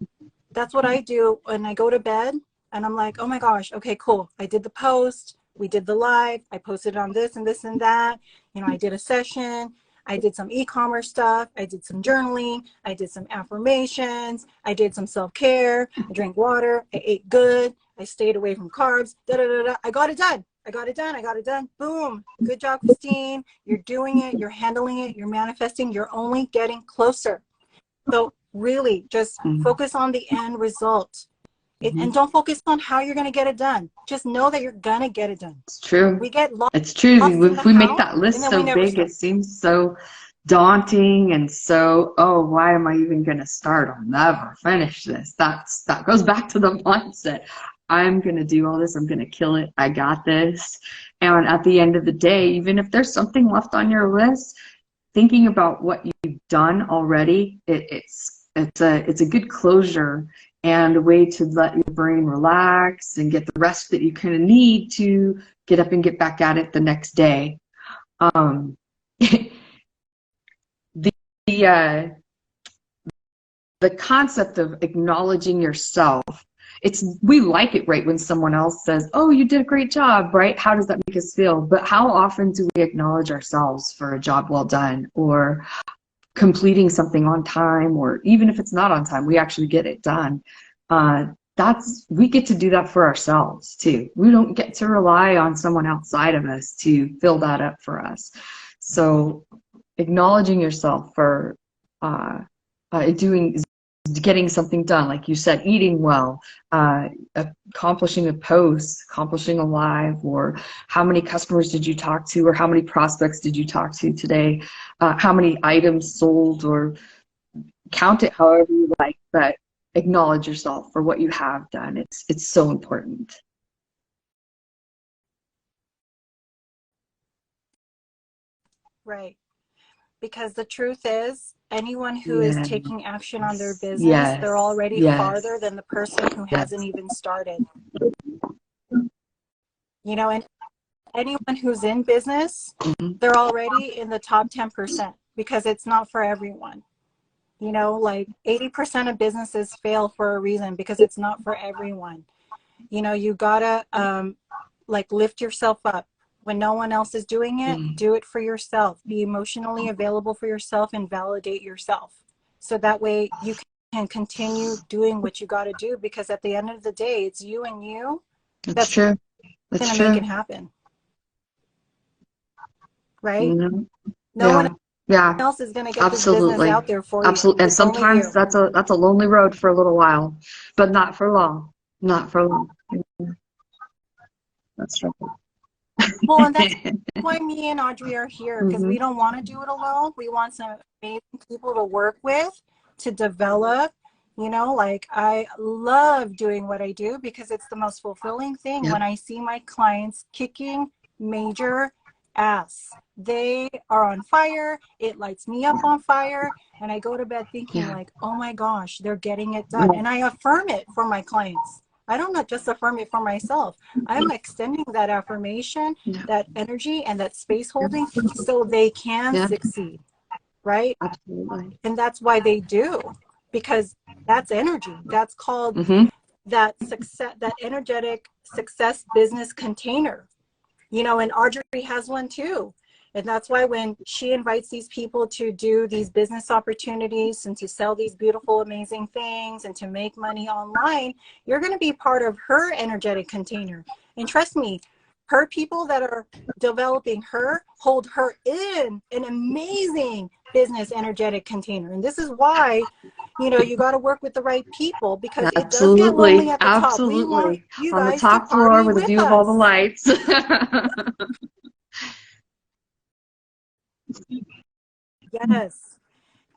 That's what I do when I go to bed, and I'm like, oh my gosh, okay, cool. I did the post, we did the live, I posted on this and this and that. You know, I did a session, I did some e-commerce stuff, I did some journaling, I did some affirmations, I did some self-care, I drank water, I ate good, I stayed away from carbs, I got it done. I got it done. I got it done. Boom. Good job, Christine. You're doing it. You're handling it. You're manifesting. You're only getting closer. So really just focus on the end result. And don't focus on how you're going to get it done. Just know that you're going to get it done. It's true. We get lost. It's true. If we make that list so big, it seems so daunting and so, oh, why am I even going to start? I'll never finish this. That goes back to the mindset. I'm going to do all this. I'm going to kill it. I got this. And at the end of the day, even if there's something left on your list, thinking about what you've done already, it's a good closure and a way to let your brain relax and get the rest that you kind of need to get up and get back at it the next day. The concept of acknowledging yourself, we like it, right, when someone else says, oh, you did a great job, right? How does that make us feel? But how often do we acknowledge ourselves for a job well done, or completing something on time, or even if it's not on time, we actually get it done? We get to do that for ourselves too. We don't get to rely on someone outside of us to fill that up for us. So acknowledging yourself for getting something done, like you said, eating well, accomplishing a post, accomplishing a live, or how many customers did you talk to, or how many prospects did you talk to today, how many items sold, or count it however you like, but acknowledge yourself for what you have done. It's so important. Right. Because the truth is, anyone who is taking action on their business, they're already farther than the person who hasn't even started. You know, and anyone who's in business, they're already in the top 10%, because it's not for everyone. You know, like 80% of businesses fail for a reason, because it's not for everyone. You know, you gotta like lift yourself up. When no one else is doing it, do it for yourself. Be emotionally available for yourself and validate yourself. So that way you can continue doing what you got to do, because at the end of the day, it's you and you that's going to make it happen. Right? No one else is going to get this business out there for you. Absolutely. And sometimes that's a lonely road for a little while, but not for long. Not for long. That's right. Well, and that's why me and Audrey are here, because we Mm-hmm. don't want to do it alone. We want some amazing people to work with, to develop. You know, like I love doing what I do because it's the most fulfilling thing Yeah. when I see my clients kicking major ass. They are on fire. It lights me up on fire. And I go to bed thinking Yeah. like, oh my gosh, they're getting it done. And I affirm it for my clients. I don't not just affirm it for myself. I'm extending that affirmation, Yeah. that energy, and that space holding so they can Yeah. succeed, right? Absolutely. And that's why they do, because that's energy. That's called Mm-hmm. that success, that energetic success business container. You know, and Audrey has one too. And that's why when she invites these people to do these business opportunities and to sell these beautiful, amazing things and to make money online, you're going to be part of her energetic container. And trust me, her people that are developing her hold her in an amazing business energetic container. And this is why, you know, you got to work with the right people, because it does get lonely Absolutely. at the top. We want Absolutely. you On the guys to top floor party with a with view of all the us. lights. Yes,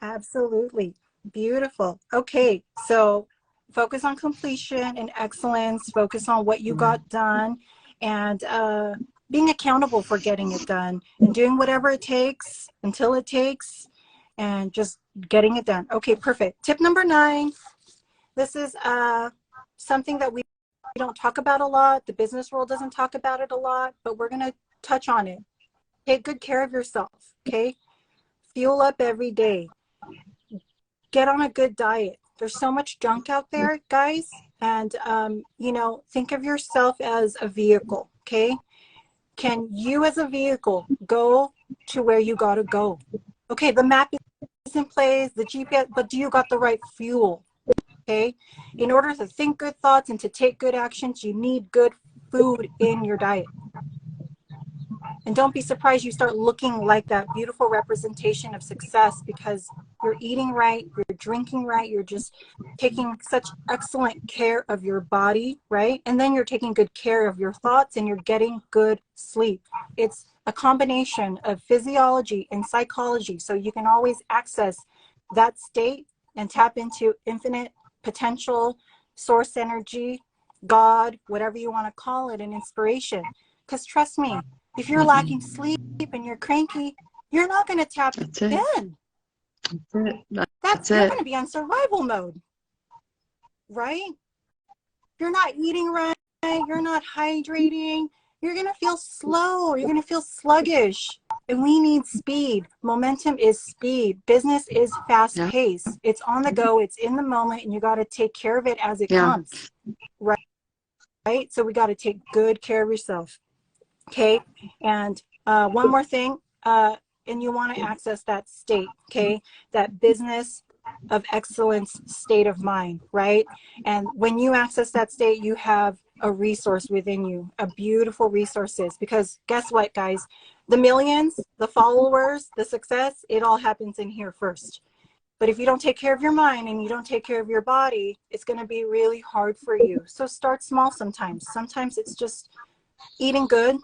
absolutely. Beautiful. Okay, so focus on completion and excellence, focus on what you got done, and being accountable for getting it done and doing whatever it takes until it takes and just getting it done. Okay, perfect. Tip number 9. This is something that we don't talk about a lot. The business world doesn't talk about it a lot, but we're going to touch on it. Take good care of yourself, okay? Fuel up every day. Get on a good diet. There's so much junk out there, guys. And, you know, think of yourself as a vehicle, okay? Can you as a vehicle go to where you got to go? Okay, the map is in place, the GPS, but do you got the right fuel? Okay? In order to think good thoughts and to take good actions, you need good food in your diet. And don't be surprised you start looking like that beautiful representation of success, because you're eating right, you're drinking right, you're just taking such excellent care of your body, right? And then you're taking good care of your thoughts and you're getting good sleep. It's a combination of physiology and psychology, so you can always access that state and tap into infinite potential, source energy, God, whatever you want to call it, and inspiration. Because trust me, if you're lacking sleep and you're cranky, you're not going to tap That's it. in. That's it. That's You're it. going to be on survival mode, right? You're not eating right, you're not hydrating, you're going to feel slow, you're going to feel sluggish. And we need speed. Momentum is speed. Business is fast Yeah. paced. It's on the go, it's in the moment, and you got to take care of it as it Yeah. comes, right? So we got to take good care of yourself. Okay, and one more thing, and you want to access that state, okay, that business of excellence state of mind, right? And when you access that state, you have a resource within you, a beautiful resources, because guess what, guys? The millions, the followers, the success, it all happens in here first. But if you don't take care of your mind and you don't take care of your body, it's going to be really hard for you. So start small sometimes. Sometimes it's just eating good,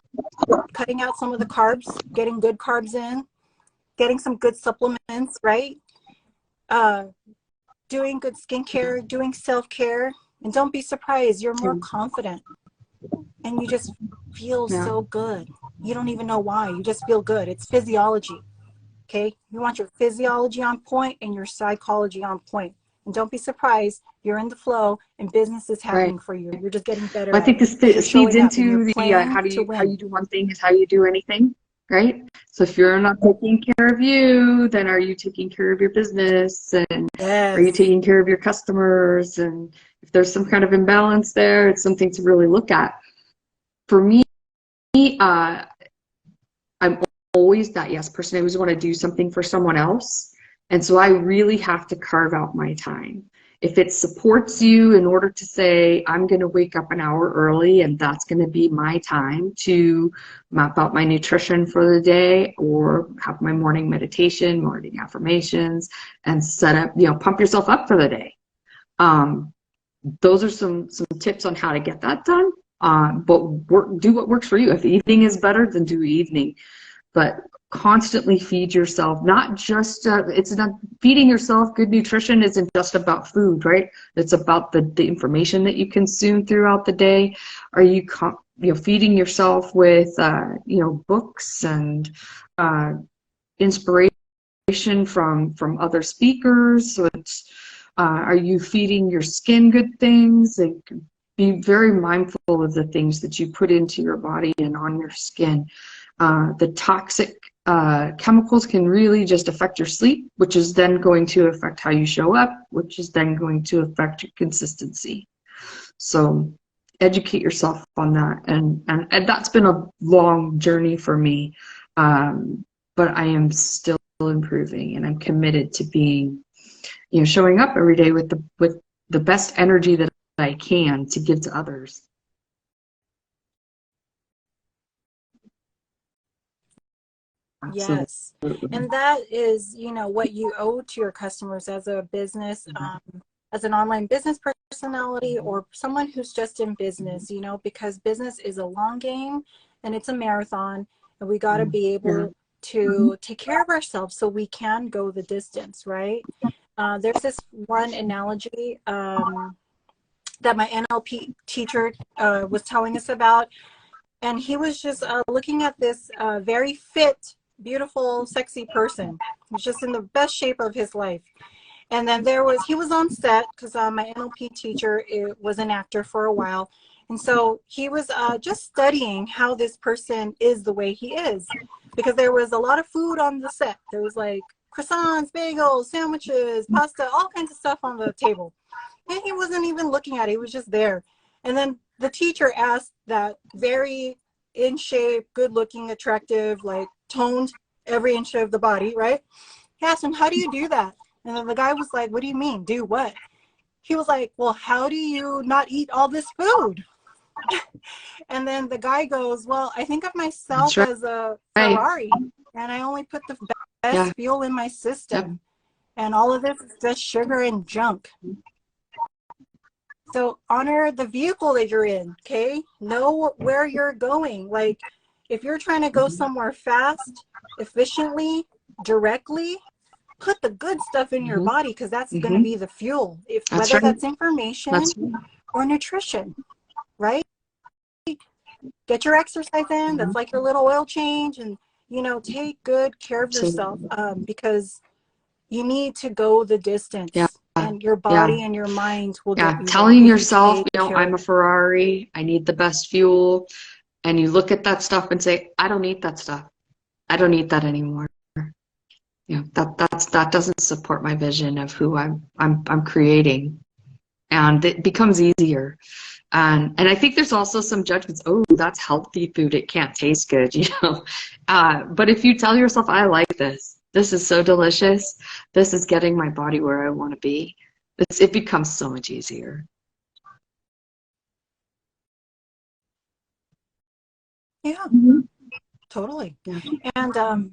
cutting out some of the carbs, getting good carbs in, getting some good supplements, right? Uh, doing good skincare, doing self-care. And don't be surprised, you're more confident and you just feel so good. You don't even know why. You just feel good. It's physiology. Okay? You want your physiology on point and your psychology on point. And don't be surprised, you're in the flow and business is Right. happening for you. You're just getting better I at think it because you're this feeds showing up and you're into the playing how to you win. do one thing is how you do anything, right? So if you're not taking care of you, then are you taking care of your business, and are you Yes. taking care of your customers? And if there's some kind of imbalance there, it's something to really look at. For me, I'm always that yes person. I always want to do something for someone else. And so I really have to carve out my time. If it supports you in order to say, I'm going to wake up an hour early and that's going to be my time to map out my nutrition for the day, or have my morning meditation, morning affirmations, and set up, pump yourself up for the day. Those are some tips on how to get that done. But do what works for you. If evening is better, then do evening. But constantly feed yourself, not just, it's not, feeding yourself good nutrition isn't just about food, right? It's about the information that you consume throughout the day. Are you, feeding yourself with, books and inspiration from other speakers? So it's, are you feeding your skin good things? Like, be very mindful of the things that you put into your body and on your skin. The toxic chemicals can really just affect your sleep, which is then going to affect how you show up, which is then going to affect your consistency. So educate yourself on that. And that's been a long journey for me. But I am still improving, and I'm committed to being, showing up every day with the best energy that I can to give to others. Yes. And that is, what you owe to your customers as a business, as an online business personality, or someone who's just in business, because business is a long game and it's a marathon, and we got to be able to take care of ourselves so we can go the distance, right? There's this one analogy that my NLP teacher was telling us about, and he was just looking at this very fit, beautiful, sexy person. He was just in the best shape of his life. And then he was on set, because my NLP teacher was an actor for a while. And so he was just studying how this person is the way he is, because there was a lot of food on the set. There was like croissants, bagels, sandwiches, pasta, all kinds of stuff on the table. And he wasn't even looking at it. He was just there. And then the teacher asked that very in shape, good looking, attractive, like toned every inch of the body, right? He asked him, how do you do that? And then the guy was like, what do you mean, do what? He was like, well, how do you not eat all this food? And then the guy goes, well, I think of myself as a Ferrari, and I only put the best fuel in my system. And all of this is just sugar and junk. So honor the vehicle that you're in, okay? Know where you're going. Like, if you're trying to go somewhere fast, efficiently, directly, put the good stuff in your body, because that's going to be the fuel, whether that's information or nutrition, right? Get your exercise in. That's like your little oil change. And, take good care of yourself, because you need to go the distance. And your body and your mind will get you telling yourself, I'm a Ferrari, I need the best fuel, and you look at that stuff and say, I don't need that stuff. I don't need that anymore. That doesn't support my vision of who I'm creating. And it becomes easier. And I think there's also some judgments. Oh, that's healthy food. It can't taste good, But if you tell yourself, I like this. This is so delicious. This is getting my body where I want to be. It becomes so much easier. Yeah, totally. And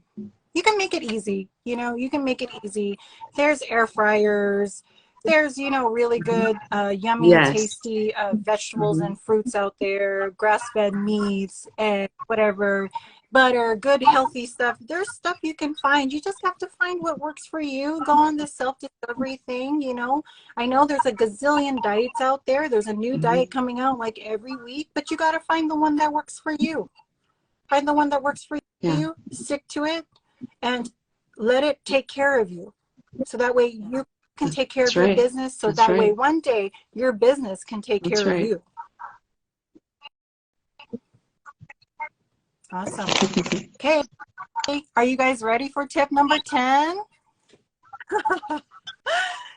you can make it easy. You can make it easy. There's air fryers. There's, really good, yummy, tasty vegetables and fruits out there, grass-fed meats, and whatever, butter, good, healthy stuff. There's stuff you can find. You just have to find what works for you. Go on the self-discovery thing, I know there's a gazillion diets out there. There's a new diet coming out like every week, but you got to find the one that works for you. Find the one that works for you, stick to it, and let it take care of you. So that way you can take care of your business, so that way one day your business can take care of you. Awesome. Okay, are you guys ready for tip number 10?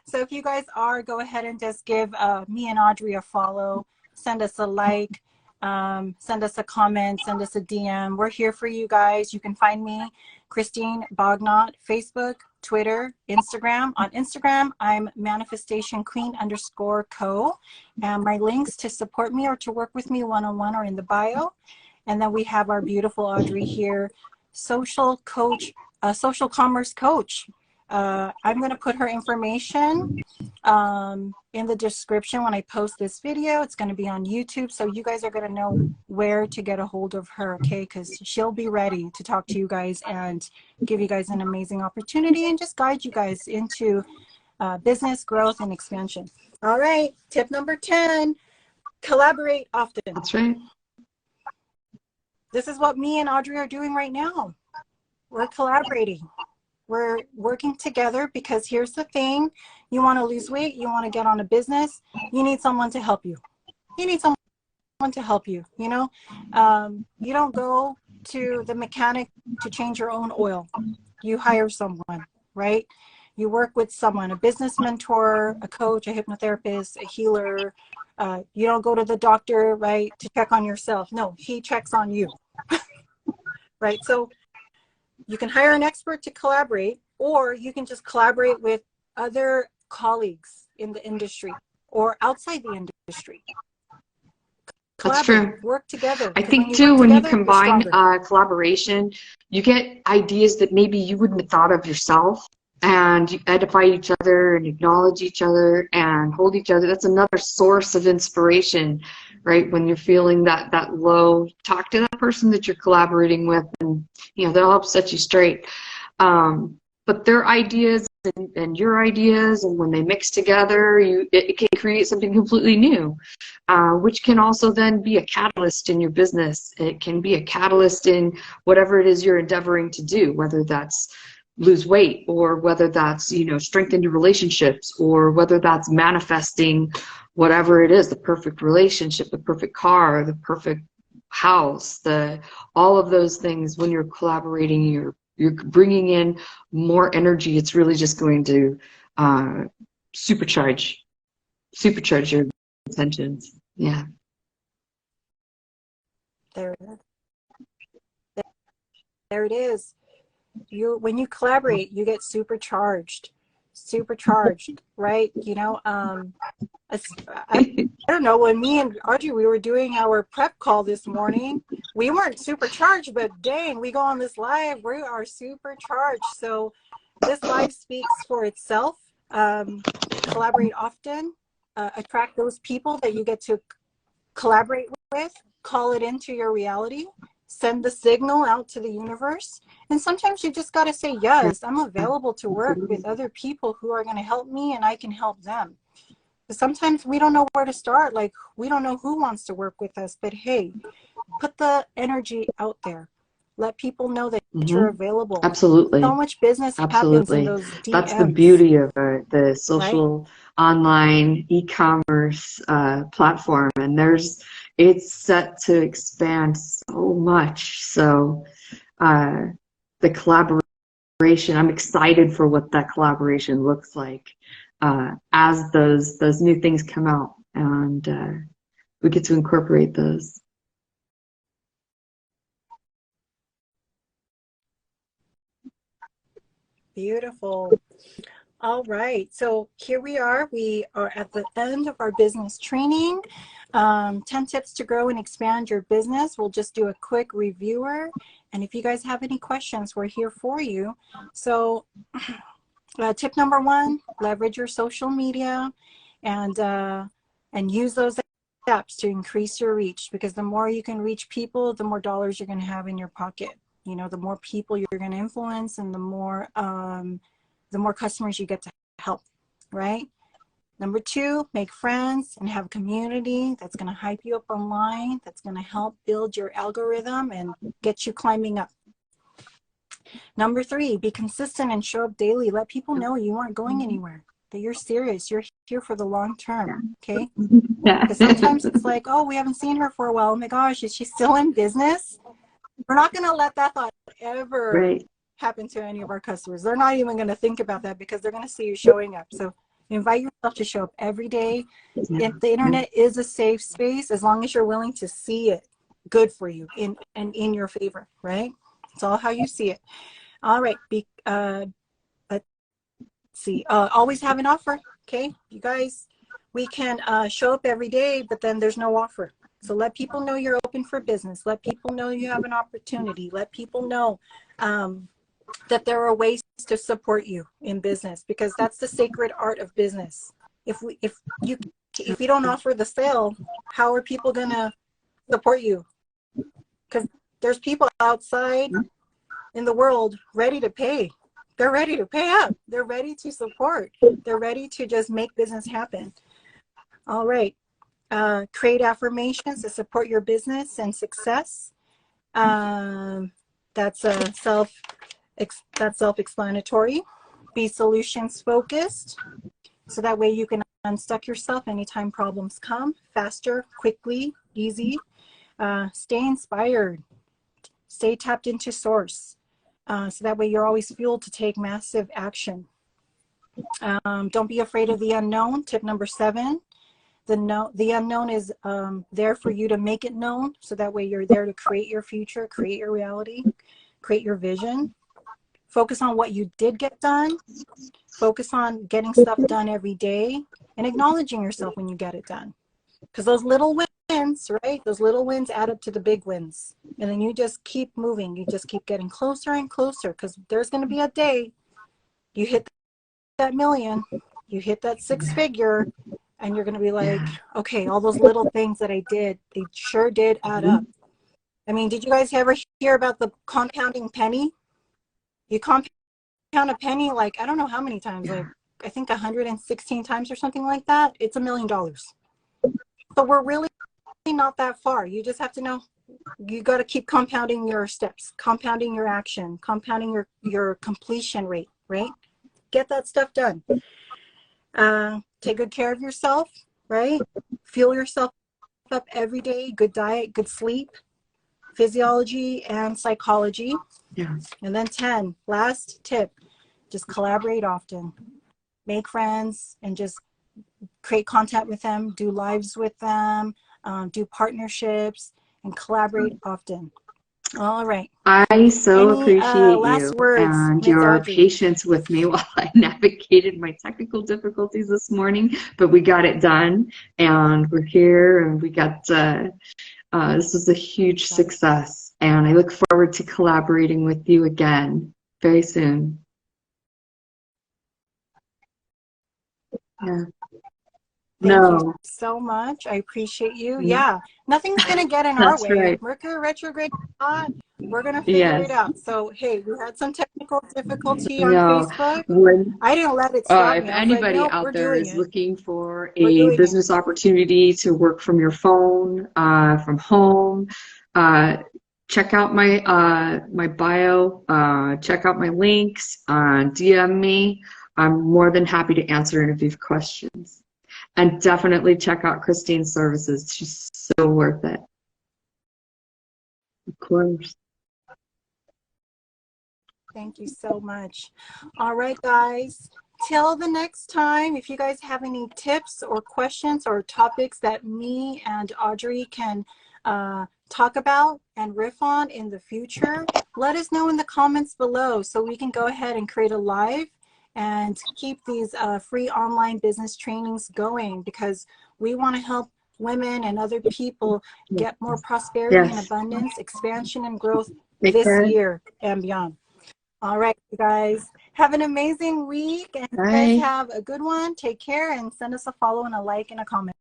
So if you guys are, go ahead and just give me and Audrey a follow, send us a like, send us a comment, send us a DM. We're here for you guys. You can find me, Christine Bognot, Facebook, Twitter, Instagram. On Instagram, I'm manifestationqueen_co. And my links to support me or to work with me one-on-one are in the bio. And then we have our beautiful Audrey here, social commerce coach. I'm going to put her information in the description when I post this video. It's going to be on YouTube, so you guys are going to know where to get a hold of her, okay? Because she'll be ready to talk to you guys and give you guys an amazing opportunity and just guide you guys into business growth and expansion. All right, tip number 10, collaborate often. That's right. This is what me and Audrey are doing right now. We're collaborating. We're working together because here's the thing. You want to lose weight, you want to get on a business, you need someone to help you. You need someone to help you, you know? You don't go to the mechanic to change your own oil. You hire someone, right? You work with someone, a business mentor, a coach, a hypnotherapist, a healer. You don't go to the doctor, right, to check on yourself. No, he checks on you, right? So you can hire an expert to collaborate, or you can just collaborate with other colleagues in the industry or outside the industry. That's true. Work together. I think too, when you combine collaboration, you get ideas that maybe you wouldn't have thought of yourself, and you edify each other and acknowledge each other and hold each other. That's another source of inspiration, right? When you're feeling that low, talk to that person that you're collaborating with, and you know, they'll help set you straight. But their ideas and your ideas, and when they mix together, it can create something completely new, which can also then be a catalyst in your business. It can be a catalyst in whatever it is you're endeavoring to do, whether that's lose weight, or whether that's, you know, strengthen your relationships, or whether that's manifesting whatever it is, the perfect relationship, the perfect car, the perfect house, all of those things. When you're collaborating, you're bringing in more energy. It's really just going to supercharge your intentions. Yeah. There it is. When you collaborate, you get supercharged, right? You know, I don't know, when me and Audrey, we were doing our prep call this morning, we weren't supercharged, but dang, we go on this live, we are supercharged. So this live speaks for itself. Collaborate often, attract those people that you get to collaborate with, call it into your reality, send the signal out to the universe. And sometimes you just got to say, yes, I'm available to work with other people who are going to help me, and I can help them. Sometimes we don't know where to start. Like, we don't know who wants to work with us, but hey, put the energy out there. Let people know that you're available. Absolutely. So much business happens in those DMs. That's the beauty of the social, right? Online e-commerce platform, and it's set to expand so much. So the collaboration, I'm excited for what that collaboration looks like as those new things come out, and we get to incorporate those. Beautiful. All right, so here we are. We are at the end of our business training. 10 tips to grow and expand your business. We'll just do a quick reviewer. And if you guys have any questions, we're here for you. So tip number 1, leverage your social media and use those apps to increase your reach, because the more you can reach people, the more dollars you're going to have in your pocket. You know, the more people you're going to influence, and the more customers you get to help, right? Number 2, make friends and have a community that's going to hype you up online, that's going to help build your algorithm and get you climbing up. Number 3, be consistent and show up daily. Let people know you aren't going anywhere, that you're serious, you're here for the long term, okay? Because sometimes it's like, oh, we haven't seen her for a while. Oh my gosh, is she still in business? We're not going to let that thought ever happen to any of our customers. They're not even going to think about that, because they're going to see you showing up. So invite yourself to show up every day. If the internet is a safe space, as long as you're willing to see it good for you and in your favor, right? It's all how you see it. All right. Let's see. Always have an offer. Okay, you guys, we can show up every day, but then there's no offer. So let people know you're open for business. Let people know you have an opportunity. Let people know that there are ways to support you in business, because that's the sacred art of business. If you don't offer the sale, how are people going to support you? Because there's people outside in the world ready to pay. They're ready to pay up. They're ready to support. They're ready to just make business happen. All right. Create affirmations to support your business and success. That's self-explanatory. Be solutions focused, so that way you can unstuck yourself anytime problems come, faster, quickly, easy. Stay inspired. Stay tapped into source, so that way you're always fueled to take massive action. Don't be afraid of the unknown. Tip number 7. The unknown is there for you to make it known, so that way you're there to create your future, create your reality, create your vision. Focus on what you did get done. Focus on getting stuff done every day and acknowledging yourself when you get it done. Because those little wins, right? Those little wins add up to the big wins. And then you just keep moving. You just keep getting closer and closer, because there's going to be a day you hit that million, you hit that 6-figure, and you're going to be like, okay, all those little things that I did, they sure did add up. I mean, did you guys ever hear about the compounding penny? You compound a penny, like, I don't know how many times, like, I think 116 times or something like that. It's $1 million. So we're really not that far. You just have to know, you got to keep compounding your steps, compounding your action, compounding your completion rate, right? Get that stuff done. Take good care of yourself, right? Fuel yourself up every day. Good diet, good sleep, physiology and psychology. Yeah. And then 10, last tip, just collaborate often. Make friends and just create content with them, do lives with them, do partnerships, and collaborate often. All right. I so appreciate last you words, and Ms. your Audrey? patience with me while I navigated my technical difficulties this morning, but we got it done, and we're here, and we got, this was a huge success, and I look forward to collaborating with you again very soon. Yeah. Thank you so much. I appreciate you. Yeah, nothing's going to get in our way. Right. Mercury retrograde, we're going to figure it out. So, hey, we had some technical difficulty on Facebook. I didn't let it stop me. If anybody like, nope, out there is looking for a business opportunity to work from your phone, from home, check out my my bio, check out my links, DM me. I'm more than happy to answer any of these questions. And definitely check out Christine's services. She's so worth it. Of course. Thank you so much. All right, guys. Till the next time, if you guys have any tips or questions or topics that me and Audrey can talk about and riff on in the future, let us know in the comments below so we can go ahead and create a live and keep these free online business trainings going, because we want to help women and other people get more prosperity and abundance, expansion and growth this year and beyond. All right, you guys, have an amazing week, and you guys have a good one. Take care, and send us a follow and a like and a comment.